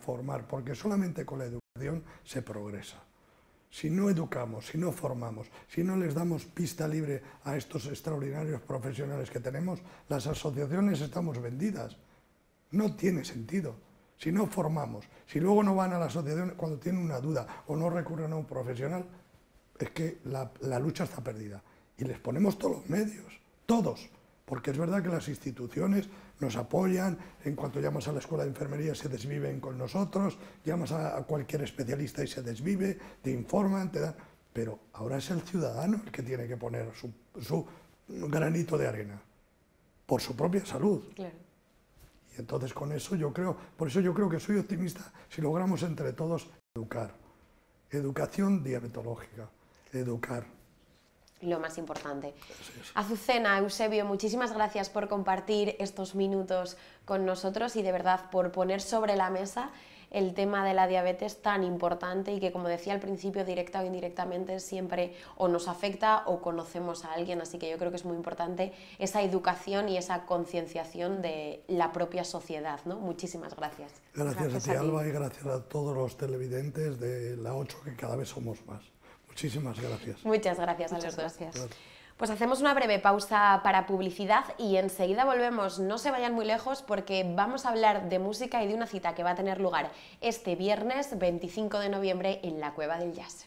porque solamente con la educación se progresa. Si no educamos, si no formamos, si no les damos pista libre a estos extraordinarios profesionales que tenemos, las asociaciones estamos vendidas. No tiene sentido. Si no formamos, si luego no van a la asociación cuando tienen una duda o no recurren a un profesional, es que la lucha está perdida. Y les ponemos todos los medios, todos, porque es verdad que las instituciones nos apoyan, en cuanto llamas a la Escuela de Enfermería se desviven con nosotros, llamas a cualquier especialista y se desvive, te informan, te dan... Pero ahora es el ciudadano el que tiene que poner su granito de arena, por su propia salud. Claro. Y entonces con eso yo creo, por eso yo creo que soy optimista si logramos entre todos educar. Educación diabetológica, educar. Lo más importante. Azucena, Eusebio, muchísimas gracias por compartir estos minutos con nosotros y de verdad por poner sobre la mesa el tema de la diabetes tan importante y que, como decía al principio, directa o indirectamente siempre o nos afecta o conocemos a alguien, así que yo creo que es muy importante esa educación y esa concienciación de la propia sociedad, ¿no? Muchísimas gracias. Gracias a ti, Alba, y gracias a todos los televidentes de La 8, que cada vez somos más. Muchísimas gracias. Muchas gracias a los dos. Gracias. Pues hacemos una breve pausa para publicidad y enseguida volvemos. No se vayan muy lejos porque vamos a hablar de música y de una cita que va a tener lugar este viernes 25 de noviembre en la Cueva del Jazz.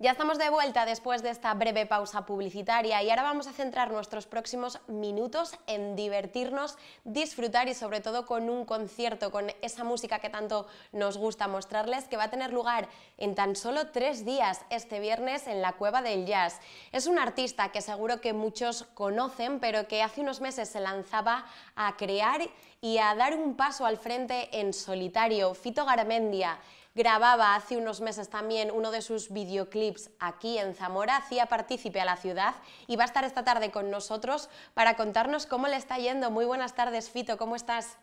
Ya estamos de vuelta después de esta breve pausa publicitaria y ahora vamos a centrar nuestros próximos minutos en divertirnos, disfrutar y sobre todo con un concierto, con esa música que tanto nos gusta mostrarles, que va a tener lugar en tan solo 3 días, este viernes en la Cueva del Jazz. Es un artista que seguro que muchos conocen, pero que hace unos meses se lanzaba a crear y a dar un paso al frente en solitario. Fito Garmendia grababa hace unos meses también uno de sus videoclips aquí en Zamora, hacía partícipe a la ciudad y va a estar esta tarde con nosotros para contarnos cómo le está yendo. Muy buenas tardes, Fito, ¿cómo estás?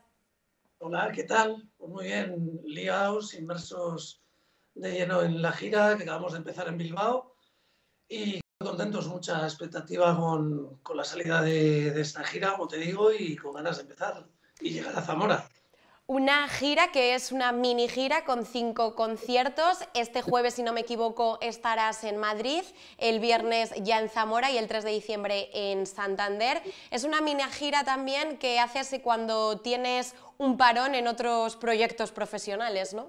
Hola, ¿qué tal? Pues muy bien, liados, inmersos de lleno en la gira que acabamos de empezar en Bilbao y contentos, mucha expectativa con la salida de esta gira, como te digo, y con ganas de empezar y llegar a Zamora. Una gira que es una mini gira con 5 conciertos. Este jueves, si no me equivoco, estarás en Madrid, el viernes ya en Zamora y el 3 de diciembre en Santander. Es una mini gira también que haces cuando tienes un parón en otros proyectos profesionales, ¿no?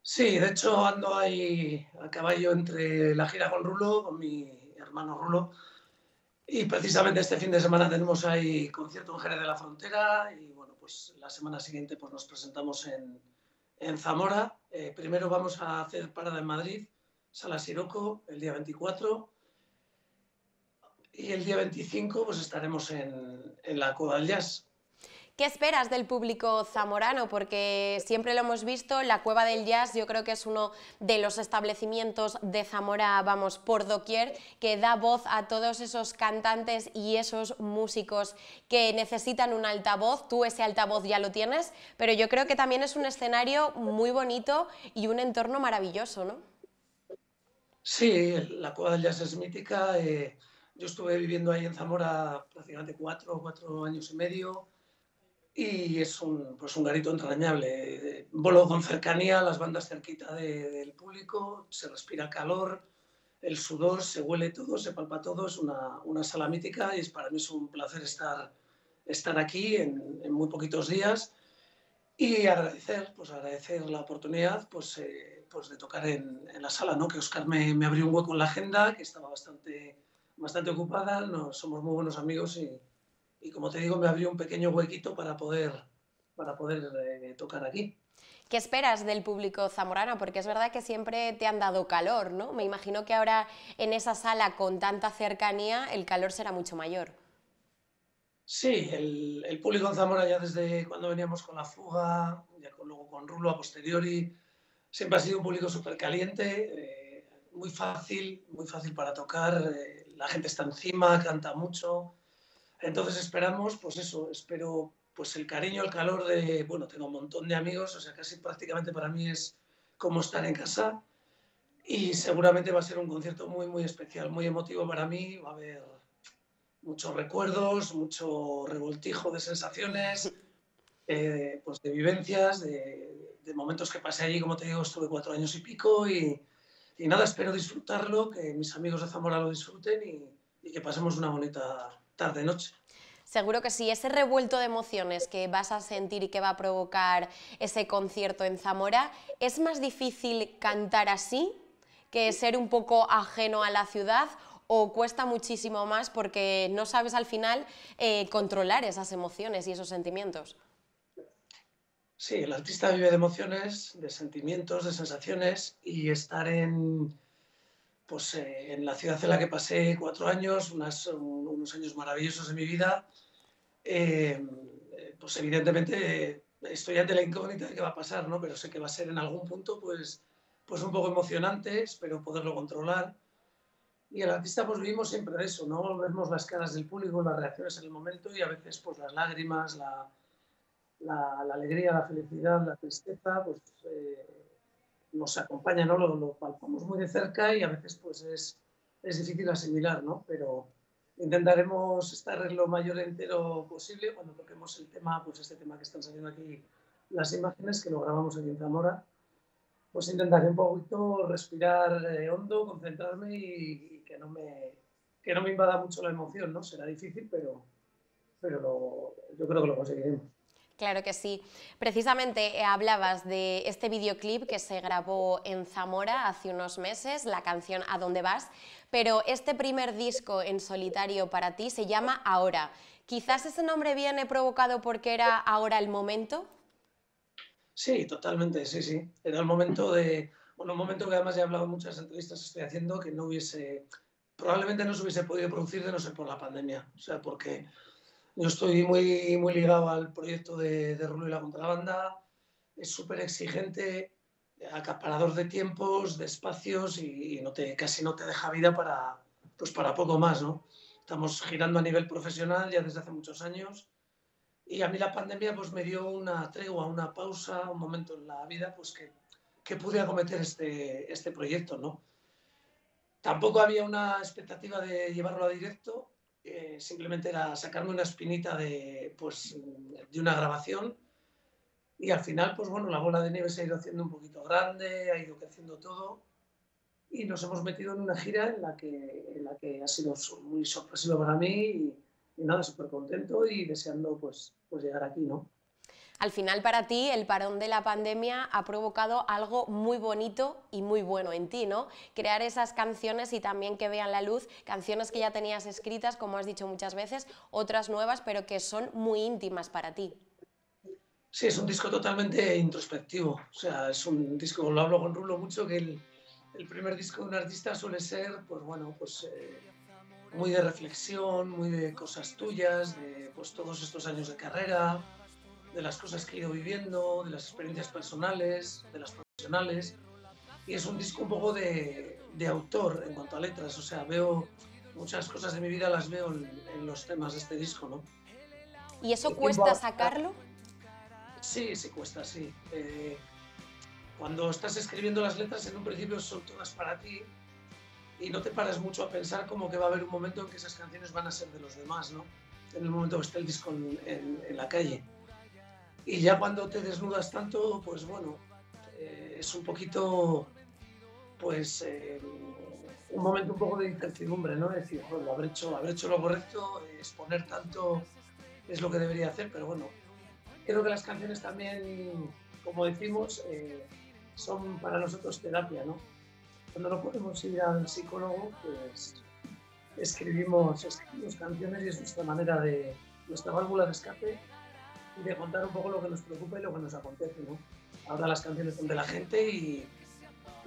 Sí, de hecho ando ahí a caballo entre la gira con Rulo, con mi hermano Rulo, y precisamente este fin de semana tenemos ahí concierto en Jerez de la Frontera y bueno, pues la semana siguiente pues nos presentamos en Zamora. Primero vamos a hacer parada en Madrid, Sala Siroco, el día 24 y el día 25 pues estaremos en la Cueva del Jazz. ¿Qué esperas del público zamorano? Porque siempre lo hemos visto, la Cueva del Jazz yo creo que es uno de los establecimientos de Zamora, vamos, por doquier, que da voz a todos esos cantantes y esos músicos que necesitan un altavoz. Tú ese altavoz ya lo tienes, pero yo creo que también es un escenario muy bonito y un entorno maravilloso, ¿no? Sí, la Cueva del Jazz es mítica. Yo estuve viviendo ahí en Zamora prácticamente 4 años y medio. Y es pues un garito entrañable. Vuelo con cercanía, las bandas cerquita del público, se respira calor, el sudor, se huele todo, se palpa todo. Es una sala mítica y para mí es un placer estar aquí en muy poquitos días y agradecer la oportunidad pues de tocar en la sala, ¿no? Que Óscar me abrió un hueco en la agenda, que estaba bastante ocupada. Somos muy buenos amigos y como te digo, me abrió un pequeño huequito para poder tocar aquí. ¿Qué esperas del público zamorano? Porque es verdad que siempre te han dado calor, ¿no? Me imagino que ahora en esa sala con tanta cercanía el calor será mucho mayor. Sí, el público en Zamora ya desde cuando veníamos con La Fuga, luego con Rulo a posteriori, siempre ha sido un público súper caliente, muy fácil para tocar, la gente está encima, canta mucho. Entonces esperamos, pues eso, espero pues el cariño, el calor bueno, tengo un montón de amigos, o sea, casi prácticamente para mí es como estar en casa y seguramente va a ser un concierto muy especial, muy emotivo para mí, va a haber muchos recuerdos, mucho revoltijo de sensaciones, pues de vivencias, de momentos que pasé allí, como te digo, estuve 4 años y pico y nada, espero disfrutarlo, que mis amigos de Zamora lo disfruten y que pasemos una bonita tarde-noche. Seguro que sí, ese revuelto de emociones que vas a sentir y que va a provocar ese concierto en Zamora, ¿es más difícil cantar así que ser un poco ajeno a la ciudad o cuesta muchísimo más porque no sabes al final controlar esas emociones y esos sentimientos? Sí, el artista vive de emociones, de sentimientos, de sensaciones y estar en la ciudad en la que pasé 4 años, unos años maravillosos de mi vida, pues evidentemente estoy ante la incógnita de qué va a pasar, ¿no? Pero sé que va a ser en algún punto pues un poco emocionante, espero poderlo controlar. Y el artista pues vivimos siempre de eso, ¿no? Vemos las caras del público, las reacciones en el momento y a veces pues las lágrimas, la alegría, la felicidad, la tristeza, pues nos acompaña, ¿no? Lo palpamos muy de cerca y a veces pues es difícil asimilar, ¿no? Pero intentaremos estar lo mayor entero posible cuando toquemos el tema, pues este tema que están saliendo aquí, las imágenes que lo grabamos aquí en Zamora, pues intentaré un poquito respirar hondo, concentrarme y que no me invada mucho la emoción, ¿no? Será difícil, pero yo creo que lo conseguiremos. Claro que sí. Precisamente hablabas de este videoclip que se grabó en Zamora hace unos meses, la canción ¿A dónde vas? Pero este primer disco en solitario para ti se llama Ahora. Quizás ese nombre viene provocado porque era ahora el momento. Sí, totalmente, sí, sí. Era el momento un momento que además ya he hablado en muchas entrevistas que estoy haciendo, que probablemente no se hubiese podido producir de no ser por la pandemia. O sea, porque yo estoy muy ligado al proyecto de Rulo y la Contrabanda, es súper exigente, acaparador de tiempos, de espacios y casi no te deja vida para poco más, ¿no? Estamos girando a nivel profesional ya desde hace muchos años y a mí la pandemia pues me dio una tregua, una pausa, un momento en la vida pues que pude acometer este proyecto, ¿no? Tampoco había una expectativa de llevarlo a directo, simplemente era sacarme una espinita de una grabación y al final, pues bueno, la bola de nieve se ha ido haciendo un poquito grande, ha ido creciendo todo y nos hemos metido en una gira en la que ha sido muy sorpresiva para mí y nada, súper contento y deseando pues llegar aquí, ¿no? Al final, para ti, el parón de la pandemia ha provocado algo muy bonito y muy bueno en ti, ¿no? Crear esas canciones y también que vean la luz, canciones que ya tenías escritas, como has dicho muchas veces, otras nuevas, pero que son muy íntimas para ti. Sí, es un disco totalmente introspectivo. O sea, es un disco, lo hablo con Rulo mucho, que el primer disco de un artista suele ser, pues bueno, muy de reflexión, muy de cosas tuyas, de pues todos estos años de carrera, de las cosas que he ido viviendo, de las experiencias personales, de las profesionales. Y es un disco un poco de autor en cuanto a letras. O sea, veo muchas cosas de mi vida, las veo en los temas de este disco, ¿no? ¿Y eso El tiempo cuesta sacarlo? Sí, sí cuesta, sí. Cuando estás escribiendo las letras, en un principio son todas para ti y no te paras mucho a pensar como que va a haber un momento en que esas canciones van a ser de los demás, ¿no? En el momento que esté el disco en la calle. Y ya cuando te desnudas tanto, pues bueno, es un poquito, un momento un poco de incertidumbre, ¿no? Es decir, bueno, haber hecho lo correcto, exponer tanto es lo que debería hacer, pero bueno, creo que las canciones también, como decimos, son para nosotros terapia, ¿no? Cuando no podemos ir al psicólogo, pues escribimos canciones y es nuestra válvula de escape y de contar un poco lo que nos preocupa y lo que nos acontece, ¿no? Ahora las canciones son de la gente y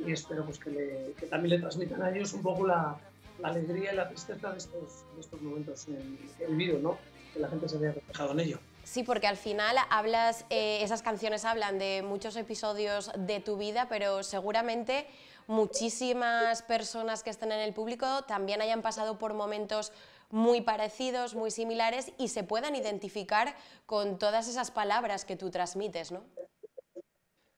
espero pues que también le transmitan a ellos un poco la alegría y la tristeza de estos momentos vividos, ¿no? Que la gente se vea reflejado en ello. Sí, porque al final esas canciones hablan de muchos episodios de tu vida, pero seguramente muchísimas personas que estén en el público también hayan pasado por momentos muy parecidos, muy similares y se puedan identificar con todas esas palabras que tú transmites, ¿no?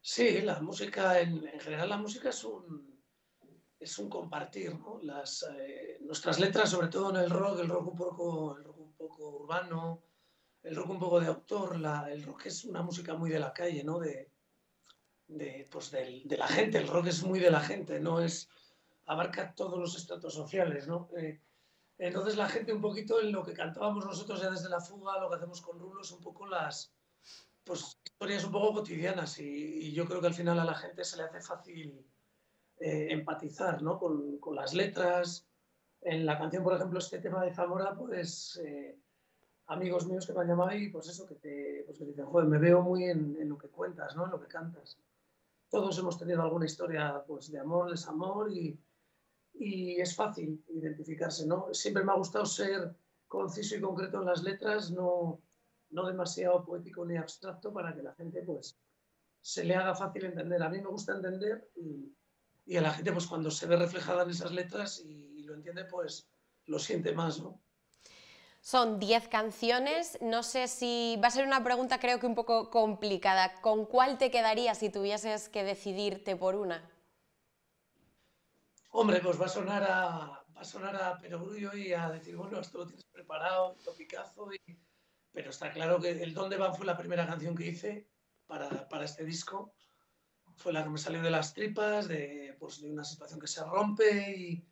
Sí, la música, en general la música es un compartir, ¿no? Nuestras letras, sobre todo en el rock un poco urbano, el rock un poco de autor, el rock es una música muy de la calle, ¿no? De la gente, el rock es muy de la gente, abarca todos los estratos sociales, ¿no? Entonces la gente un poquito en lo que cantábamos nosotros ya desde La Fuga, lo que hacemos con Rulo es un poco historias un poco cotidianas y yo creo que al final a la gente se le hace fácil empatizar, ¿no? con las letras. En la canción, por ejemplo, este tema de Zamora, pues amigos míos que me han llamado y pues eso, que te dicen, joder, me veo muy en lo que cuentas, ¿no? En lo que cantas. Todos hemos tenido alguna historia pues, de amor, desamor y es fácil identificarse, ¿no? Siempre me ha gustado ser conciso y concreto en las letras, no demasiado poético ni abstracto para que la gente pues se le haga fácil entender. A mí me gusta entender y a la gente pues cuando se ve reflejada en esas letras y lo entiende pues lo siente más, ¿no? Son 10 canciones, no sé si va a ser una pregunta creo que un poco complicada. ¿Con cuál te quedarías si tuvieses que decidirte por una? Hombre, pues va a sonar a perogrullo y a decir, bueno, esto lo tienes preparado, topicazo, pero está claro que El Dónde van fue la primera canción que hice para este disco. Fue la que me salió de las tripas, de una situación que se rompe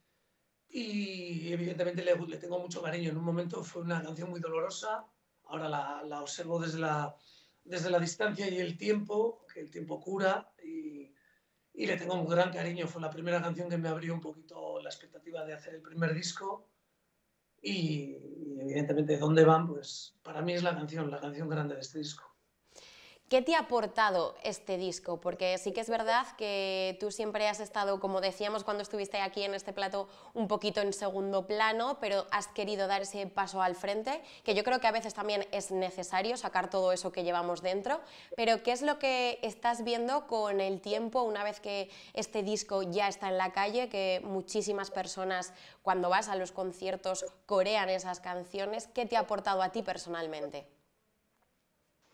y evidentemente le tengo mucho cariño. En un momento fue una canción muy dolorosa, ahora la observo desde desde la distancia y el tiempo, que el tiempo cura, y le tengo un gran cariño. Fue la primera canción que me abrió un poquito la expectativa de hacer el primer disco. Y evidentemente, ¿dónde van? Pues para mí es la canción grande de este disco. ¿Qué te ha aportado este disco? Porque sí que es verdad que tú siempre has estado, como decíamos cuando estuviste aquí en este plató, un poquito en segundo plano, pero has querido dar ese paso al frente, que yo creo que a veces también es necesario sacar todo eso que llevamos dentro. Pero ¿qué es lo que estás viendo con el tiempo, una vez que este disco ya está en la calle, que muchísimas personas cuando vas a los conciertos corean esas canciones? ¿Qué te ha aportado a ti personalmente?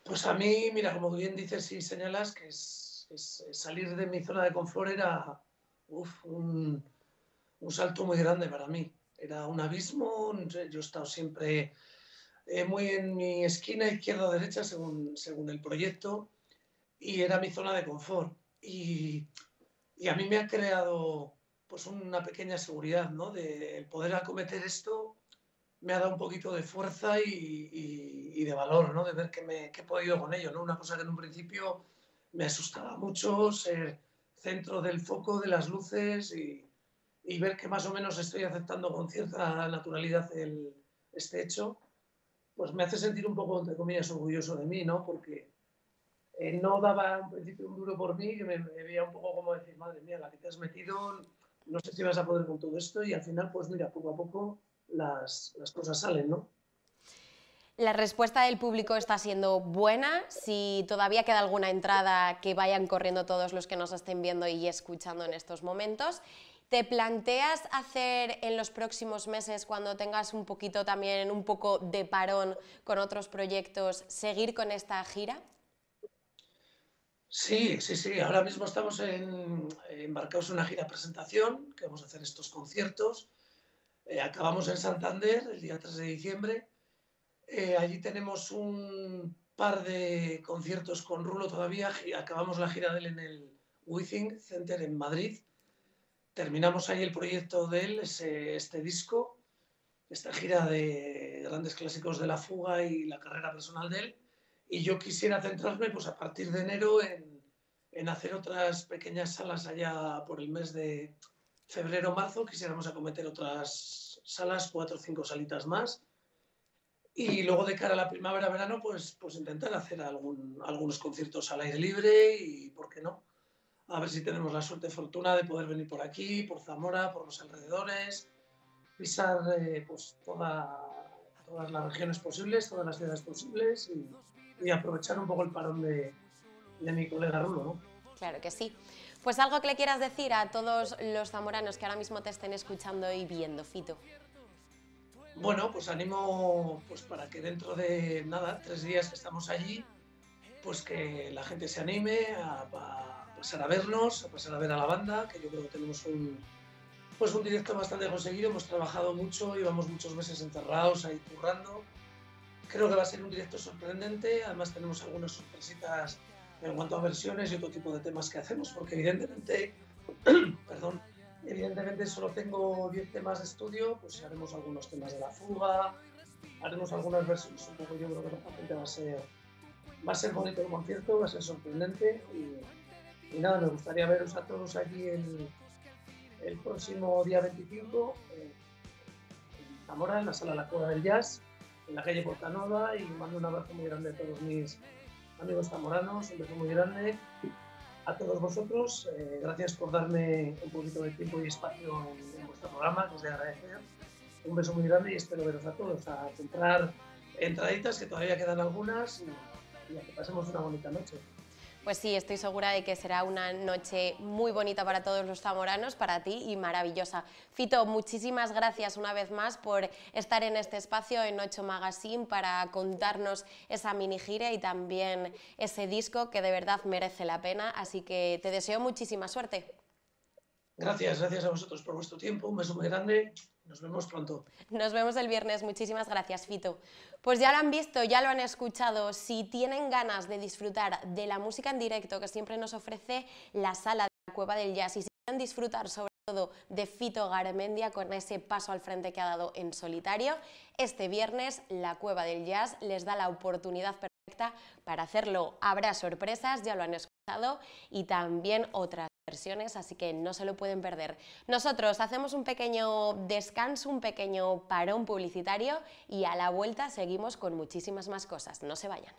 Pues a mí, mira, como bien dices y señalas, que salir de mi zona de confort era un salto muy grande para mí. Era un abismo, yo he estado siempre muy en mi esquina izquierda o derecha según el proyecto, y era mi zona de confort. Y a mí me ha creado pues una pequeña seguridad, ¿no? De el poder acometer esto me ha dado un poquito de fuerza y de valor, ¿no? De ver que he podido con ello, ¿no? Una cosa que en un principio me asustaba mucho, ser centro del foco, de las luces y ver que más o menos estoy aceptando con cierta naturalidad este hecho, pues me hace sentir un poco, entre comillas, orgulloso de mí, ¿no? Porque no daba en principio un duro por mí, que me veía un poco como decir, madre mía, la que te has metido, no sé si vas a poder con todo esto, y al final, pues mira, poco a poco las cosas salen, ¿no? La respuesta del público está siendo buena. Si todavía queda alguna entrada, que vayan corriendo todos los que nos estén viendo y escuchando en estos momentos. ¿Te planteas hacer en los próximos meses, cuando tengas un poquito también, un poco de parón con otros proyectos, seguir con esta gira? Sí, sí, sí. Ahora mismo estamos embarcados en una gira presentación, que vamos a hacer estos conciertos. Acabamos en Santander el día 3 de diciembre. Allí tenemos un par de conciertos con Rulo todavía. Acabamos la gira de él en el Withing Center en Madrid. Terminamos ahí el proyecto de él, este disco, esta gira de grandes clásicos de la fuga y la carrera personal de él. Y yo quisiera centrarme, pues a partir de enero, en hacer otras pequeñas salas allá por el mes de febrero-marzo. Quisiéramos acometer otras salas, 4 o 5 salitas más. Y luego de cara a la primavera-verano, pues intentar hacer algunos conciertos al aire libre y, ¿por qué no? A ver si tenemos la suerte y fortuna de poder venir por aquí, por Zamora, por los alrededores, pisar pues todas las regiones posibles, todas las ciudades posibles y aprovechar un poco el parón de mi colega Rulo, ¿no? Claro que sí. Pues algo que le quieras decir a todos los zamoranos que ahora mismo te estén escuchando y viendo, Fito. Bueno, pues animo pues para que dentro de nada, 3 días que estamos allí, pues que la gente se anime a pasar a vernos, a pasar a ver a la banda, que yo creo que tenemos un directo bastante conseguido. Hemos trabajado mucho, llevamos muchos meses encerrados ahí currando. Creo que va a ser un directo sorprendente. Además tenemos algunas sorpresitas en cuanto a versiones y otro tipo de temas que hacemos, porque evidentemente, perdón, evidentemente solo tengo 10 temas de estudio, pues haremos algunos temas de la fuga, haremos algunas versiones un poco. Yo creo que para la gente va a ser bonito el concierto, va a ser sorprendente y nada, me gustaría veros a todos aquí el próximo día 25 en Zamora, en la sala La Cueva del Jazz, en la calle Portanova, y mando un abrazo muy grande a todos mis amigos zamoranos, un beso muy grande a todos vosotros. Gracias por darme un poquito de tiempo y espacio en vuestro programa, que os de agradecer. Un beso muy grande y espero veros a todos, a comprar entraditas, que todavía quedan algunas, y a que pasemos una bonita noche. Pues sí, estoy segura de que será una noche muy bonita para todos los zamoranos, para ti, y maravillosa. Fito, muchísimas gracias una vez más por estar en este espacio en 8 Magazine para contarnos esa mini gira y también ese disco que de verdad merece la pena, así que te deseo muchísima suerte. Gracias a vosotros por vuestro tiempo, un beso muy grande. Nos vemos pronto. Nos vemos el viernes. Muchísimas gracias, Fito. Pues ya lo han visto, ya lo han escuchado. Si tienen ganas de disfrutar de la música en directo que siempre nos ofrece la sala de la Cueva del Jazz, y si quieren disfrutar sobre todo de Fito Garmendia con ese paso al frente que ha dado en solitario, este viernes la Cueva del Jazz les da la oportunidad perfecta Para hacerlo habrá sorpresas, ya lo han escuchado, y también otras versiones, así que no se lo pueden perder. Nosotros hacemos un pequeño descanso, un pequeño parón publicitario y a la vuelta seguimos con muchísimas más cosas. No se vayan.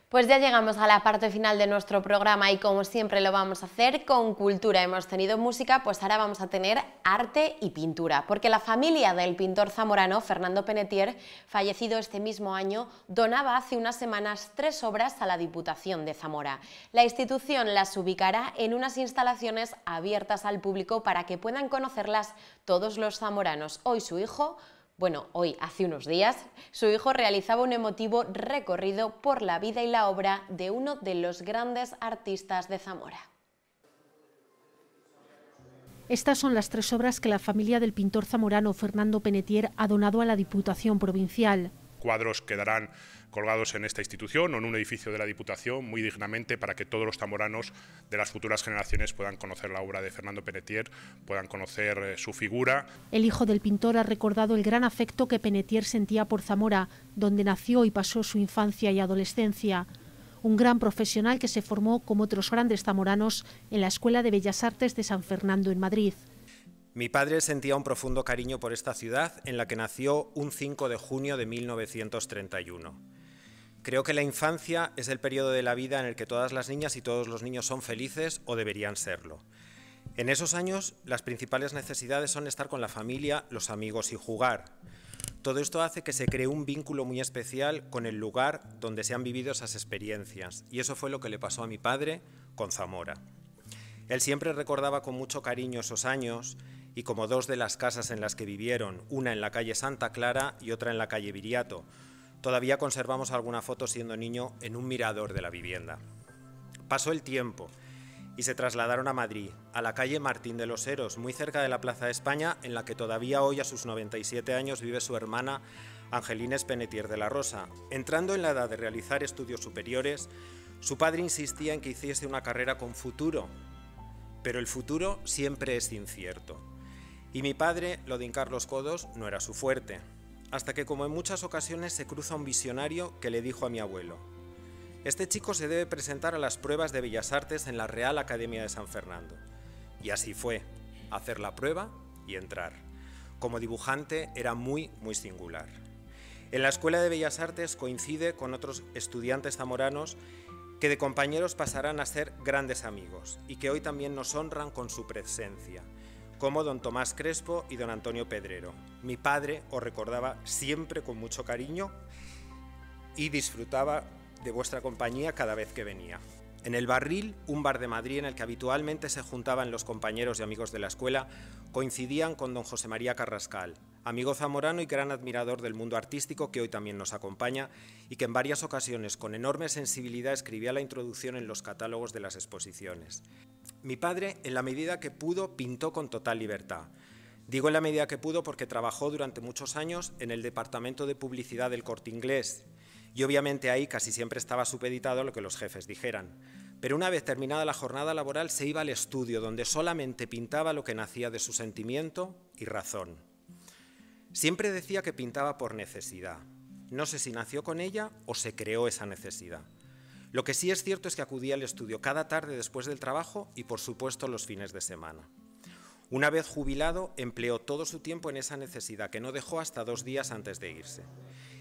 Pues ya llegamos a la parte final de nuestro programa y como siempre lo vamos a hacer con cultura. Hemos tenido música, pues ahora vamos a tener arte y pintura, porque la familia del pintor zamorano Fernando Penetier, fallecido este mismo año, donaba hace unas semanas 3 obras a la Diputación de Zamora. La institución las ubicará en unas instalaciones abiertas al público para que puedan conocerlas todos los zamoranos. Hoy su hijo... Hoy, hace unos días, su hijo realizaba un emotivo recorrido por la vida y la obra de uno de los grandes artistas de Zamora. Estas son las 3 obras que la familia del pintor zamorano Fernando Penetier ha donado a la Diputación Provincial. Cuadros quedarán colgados en esta institución o en un edificio de la Diputación muy dignamente para que todos los zamoranos de las futuras generaciones puedan conocer la obra de Fernando Penetier, puedan conocer su figura. El hijo del pintor ha recordado el gran afecto que Penetier sentía por Zamora, donde nació y pasó su infancia y adolescencia. Un gran profesional que se formó, como otros grandes zamoranos, en la Escuela de Bellas Artes de San Fernando en Madrid. Mi padre sentía un profundo cariño por esta ciudad en la que nació un 5 de junio de 1931. Creo que la infancia es el periodo de la vida en el que todas las niñas y todos los niños son felices o deberían serlo. En esos años, las principales necesidades son estar con la familia, los amigos y jugar. Todo esto hace que se cree un vínculo muy especial con el lugar donde se han vivido esas experiencias, y eso fue lo que le pasó a mi padre con Zamora. Él siempre recordaba con mucho cariño esos años, y como 2 de las casas en las que vivieron, una en la calle Santa Clara y otra en la calle Viriato, todavía conservamos alguna foto siendo niño en un mirador de la vivienda. Pasó el tiempo y se trasladaron a Madrid, a la calle Martín de los Heros, muy cerca de la Plaza de España, en la que todavía hoy, a sus 97 años, vive su hermana Angelines Penetier de la Rosa. Entrando en la edad de realizar estudios superiores, su padre insistía en que hiciese una carrera con futuro, pero el futuro siempre es incierto. Y mi padre, lo de hincar los codos, no era su fuerte, hasta que, como en muchas ocasiones, se cruza un visionario que le dijo a mi abuelo: este chico se debe presentar a las pruebas de Bellas Artes en la Real Academia de San Fernando. Y así fue, hacer la prueba y entrar. Como dibujante era muy singular. En la Escuela de Bellas Artes coincide con otros estudiantes zamoranos que de compañeros pasarán a ser grandes amigos y que hoy también nos honran con su presencia, como don Tomás Crespo y don Antonio Pedrero. Mi padre os recordaba siempre con mucho cariño y disfrutaba de vuestra compañía cada vez que venía. En el Barril, un bar de Madrid en el que habitualmente se juntaban los compañeros y amigos de la escuela, coincidían con don José María Carrascal, amigo zamorano y gran admirador del mundo artístico que hoy también nos acompaña y que en varias ocasiones con enorme sensibilidad escribía la introducción en los catálogos de las exposiciones. Mi padre, en la medida que pudo, pintó con total libertad. Digo en la medida que pudo porque trabajó durante muchos años en el departamento de publicidad del Corte Inglés y obviamente ahí casi siempre estaba supeditado a lo que los jefes dijeran. Pero una vez terminada la jornada laboral se iba al estudio donde solamente pintaba lo que nacía de su sentimiento y razón. Siempre decía que pintaba por necesidad. No sé si nació con ella o se creó esa necesidad. Lo que sí es cierto es que acudía al estudio cada tarde después del trabajo y, por supuesto, los fines de semana. Una vez jubilado, empleó todo su tiempo en esa necesidad, que no dejó hasta 2 días antes de irse.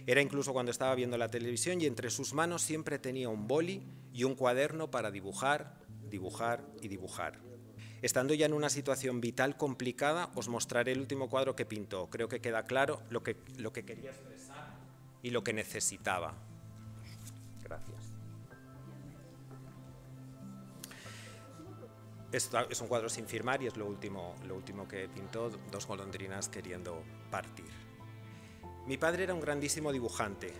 Era incluso cuando estaba viendo la televisión y entre sus manos siempre tenía un boli y un cuaderno para dibujar, dibujar y dibujar. Estando ya en una situación vital complicada, os mostraré el último cuadro que pintó. Creo que queda claro lo que quería expresar y lo que necesitaba. Gracias. Esto es un cuadro sin firmar y es lo último que pintó, 2 golondrinas queriendo partir. Mi padre era un grandísimo dibujante.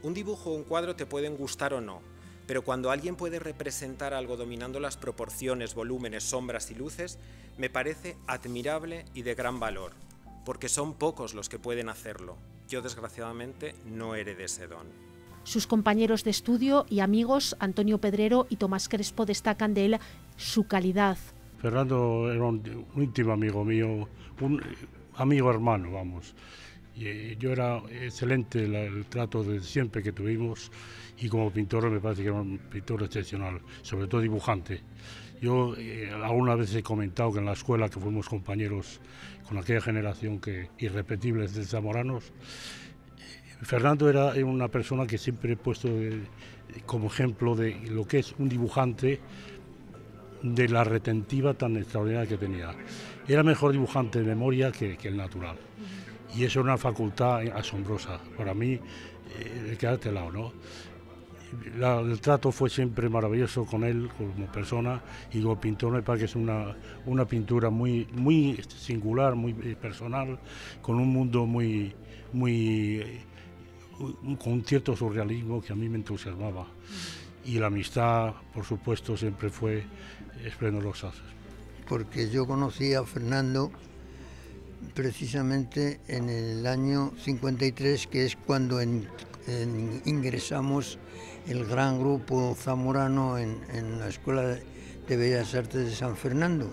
Un dibujo o un cuadro te pueden gustar o no, pero cuando alguien puede representar algo dominando las proporciones, volúmenes, sombras y luces, me parece admirable y de gran valor, porque son pocos los que pueden hacerlo. Yo, desgraciadamente, no heredé ese don. Sus compañeros de estudio y amigos, Antonio Pedrero y Tomás Crespo, destacan de él su calidad. Fernando era un íntimo amigo mío, un amigo hermano, vamos. Y yo era excelente el trato de siempre que tuvimos, y como pintor me parece que era un pintor excepcional, sobre todo dibujante. Yo alguna vez he comentado que en la escuela, que fuimos compañeros con aquella generación irrepetibles de zamoranos, Fernando era una persona que siempre he puesto como ejemplo de lo que es un dibujante, de la retentiva tan extraordinaria que tenía. Era mejor dibujante de memoria que el natural. Y eso es una facultad asombrosa. Para mí, de quedarte al lado, ¿no? El trato fue siempre maravilloso con él como persona, y como pintor me parece que es una pintura muy singular, muy personal, con un mundo con un cierto surrealismo que a mí me entusiasmaba. Y la amistad, por supuesto, siempre fue esplendorosa. Porque yo conocí a Fernando precisamente en el año 53, que es cuando ingresamos el gran grupo zamorano en la Escuela de Bellas Artes de San Fernando,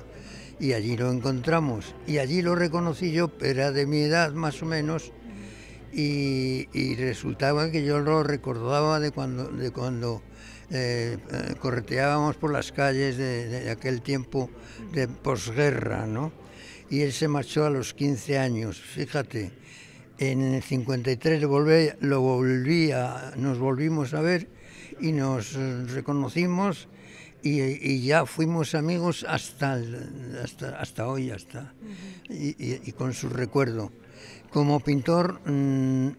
y allí lo encontramos, y allí lo reconocí yo, era de mi edad más o menos, y resultaba que yo lo recordaba de cuando correteábamos por las calles de aquel tiempo de posguerra, ¿no? Y él se marchó a los 15 años, fíjate. En el 53 nos volvimos a ver y nos reconocimos, y ya fuimos amigos hasta hoy, y con su recuerdo. Como pintor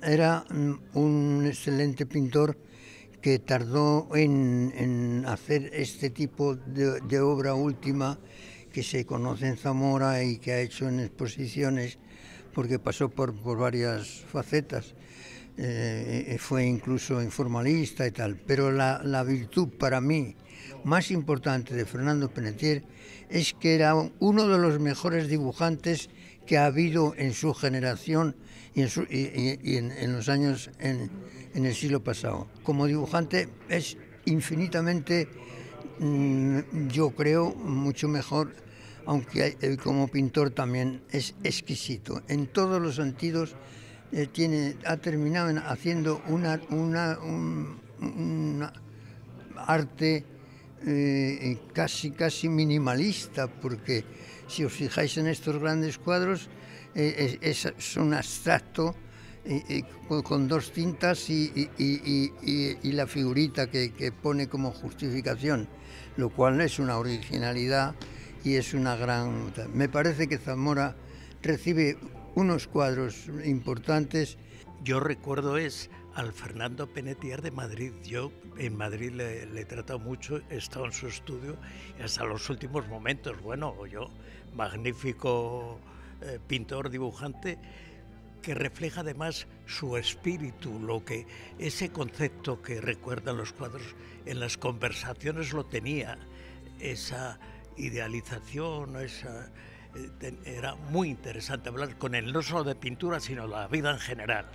era un excelente pintor que tardó en hacer este tipo de obra última que se conoce en Zamora y que ha hecho en exposiciones, porque pasó por varias facetas. Fue incluso informalista y tal, pero la virtud para mí más importante de Fernando Penetier es que era uno de los mejores dibujantes que ha habido en su generación y en los años en el siglo pasado. Como dibujante es infinitamente, yo creo, mucho mejor, aunque como pintor también es exquisito. En todos los sentidos ha terminado haciendo una arte casi minimalista, porque si os fijáis en estos grandes cuadros, es un abstracto con dos tintas y la figurita que pone como justificación, lo cual es una originalidad y es una gran... Me parece que Zamora recibe unos cuadros importantes. Yo recuerdo al Fernando Penetier de Madrid. Yo en Madrid le he tratado mucho, he estado en su estudio hasta los últimos momentos. Bueno, magnífico pintor, dibujante, que refleja además su espíritu, ese concepto que recuerdan los cuadros, en las conversaciones lo tenía, esa idealización, era muy interesante hablar con él, no solo de pintura, sino de la vida en general.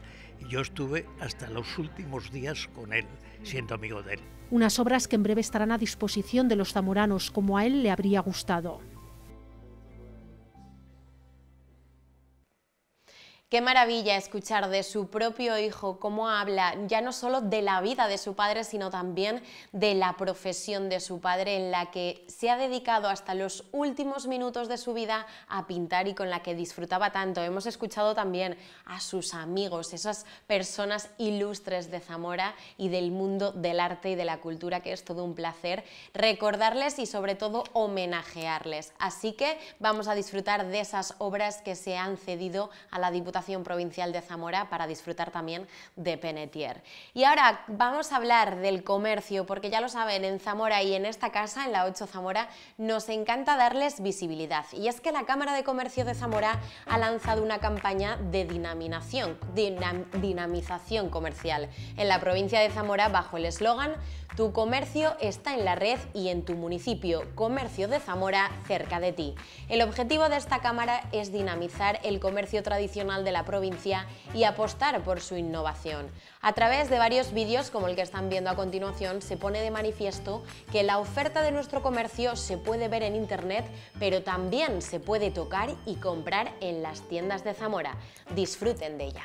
Yo estuve hasta los últimos días con él, siendo amigo de él. Unas obras que en breve estarán a disposición de los zamoranos, como a él le habría gustado. Qué maravilla escuchar de su propio hijo cómo habla ya no solo de la vida de su padre, sino también de la profesión de su padre, en la que se ha dedicado hasta los últimos minutos de su vida a pintar y con la que disfrutaba tanto. Hemos escuchado también a sus amigos, esas personas ilustres de Zamora y del mundo del arte y de la cultura, que es todo un placer recordarles y sobre todo homenajearles. Así que vamos a disfrutar de esas obras que se han cedido a la Diputación Provincial de Zamora para disfrutar también de Penetier. Y ahora vamos a hablar del comercio, porque ya lo saben, en Zamora y en esta casa, en la 8 Zamora, nos encanta darles visibilidad. Y es que la Cámara de Comercio de Zamora ha lanzado una campaña de dinamización comercial en la provincia de Zamora bajo el eslogan "Tu comercio está en la red y en tu municipio, Comercio de Zamora cerca de ti". El objetivo de esta cámara es dinamizar el comercio tradicional de de la provincia y apostar por su innovación. A través de varios vídeos como el que están viendo a continuación se pone de manifiesto que la oferta de nuestro comercio se puede ver en internet, pero también se puede tocar y comprar en las tiendas de Zamora. Disfruten de ella.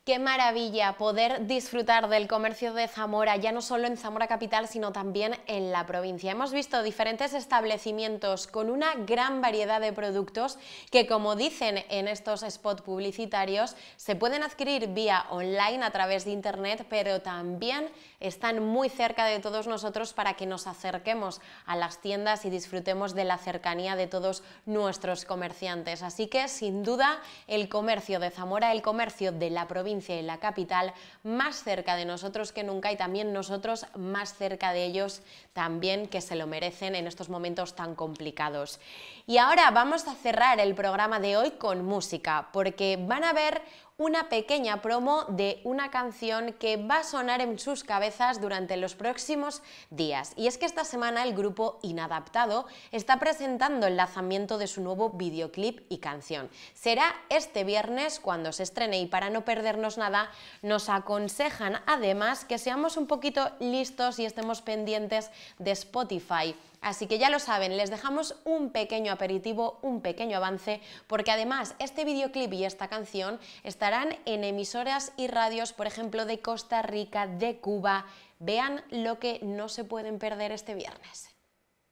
Qué maravilla poder disfrutar del comercio de Zamora, ya no solo en Zamora capital, sino también en la provincia. Hemos visto diferentes establecimientos con una gran variedad de productos que, como dicen en estos spots publicitarios, se pueden adquirir vía online a través de internet, pero también están muy cerca de todos nosotros para que nos acerquemos a las tiendas y disfrutemos de la cercanía de todos nuestros comerciantes. Así que, sin duda, el comercio de Zamora, el comercio de la provincia y la capital, más cerca de nosotros que nunca, y también nosotros más cerca de ellos también, que se lo merecen en estos momentos tan complicados. Y ahora vamos a cerrar el programa de hoy con música, porque van a ver una pequeña promo de una canción que va a sonar en sus cabezas durante los próximos días. Y es que esta semana el grupo Inadaptado está presentando el lanzamiento de su nuevo videoclip y canción. Será este viernes cuando se estrene, y para no perdernos nada nos aconsejan además que seamos un poquito listos y estemos pendientes de Spotify. Así que ya lo saben, les dejamos un pequeño aperitivo, un pequeño avance, porque además este videoclip y esta canción estarán en emisoras y radios, por ejemplo, de Costa Rica, de Cuba. Vean lo que no se pueden perder este viernes.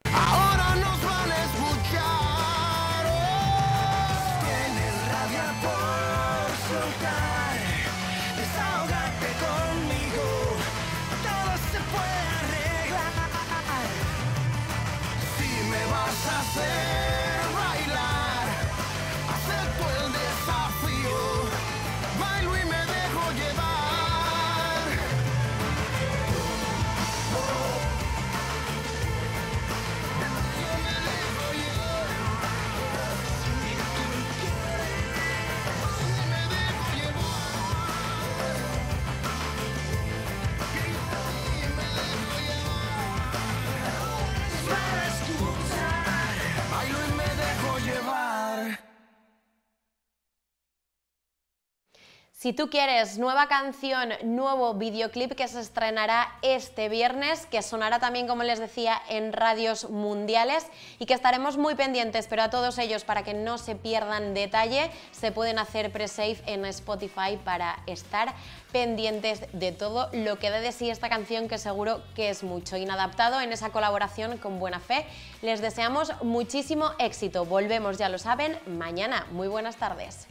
Ahora nos van a escuchar, tienes rabia por soltar, desahógate conmigo, todo se puede arreglar. Si me vas a hacer bailar, acepto el desafío, bailo y me dejo llevar. Si tú quieres nueva canción, nuevo videoclip que se estrenará este viernes, que sonará también, como les decía, en radios mundiales y que estaremos muy pendientes, pero a todos ellos, para que no se pierdan detalle, se pueden hacer pre-save en Spotify para estar pendientes de todo lo que dé de sí esta canción, que seguro que es mucho. Inadaptado en esa colaboración con Buena Fe. Les deseamos muchísimo éxito. Volvemos, ya lo saben, mañana. Muy buenas tardes.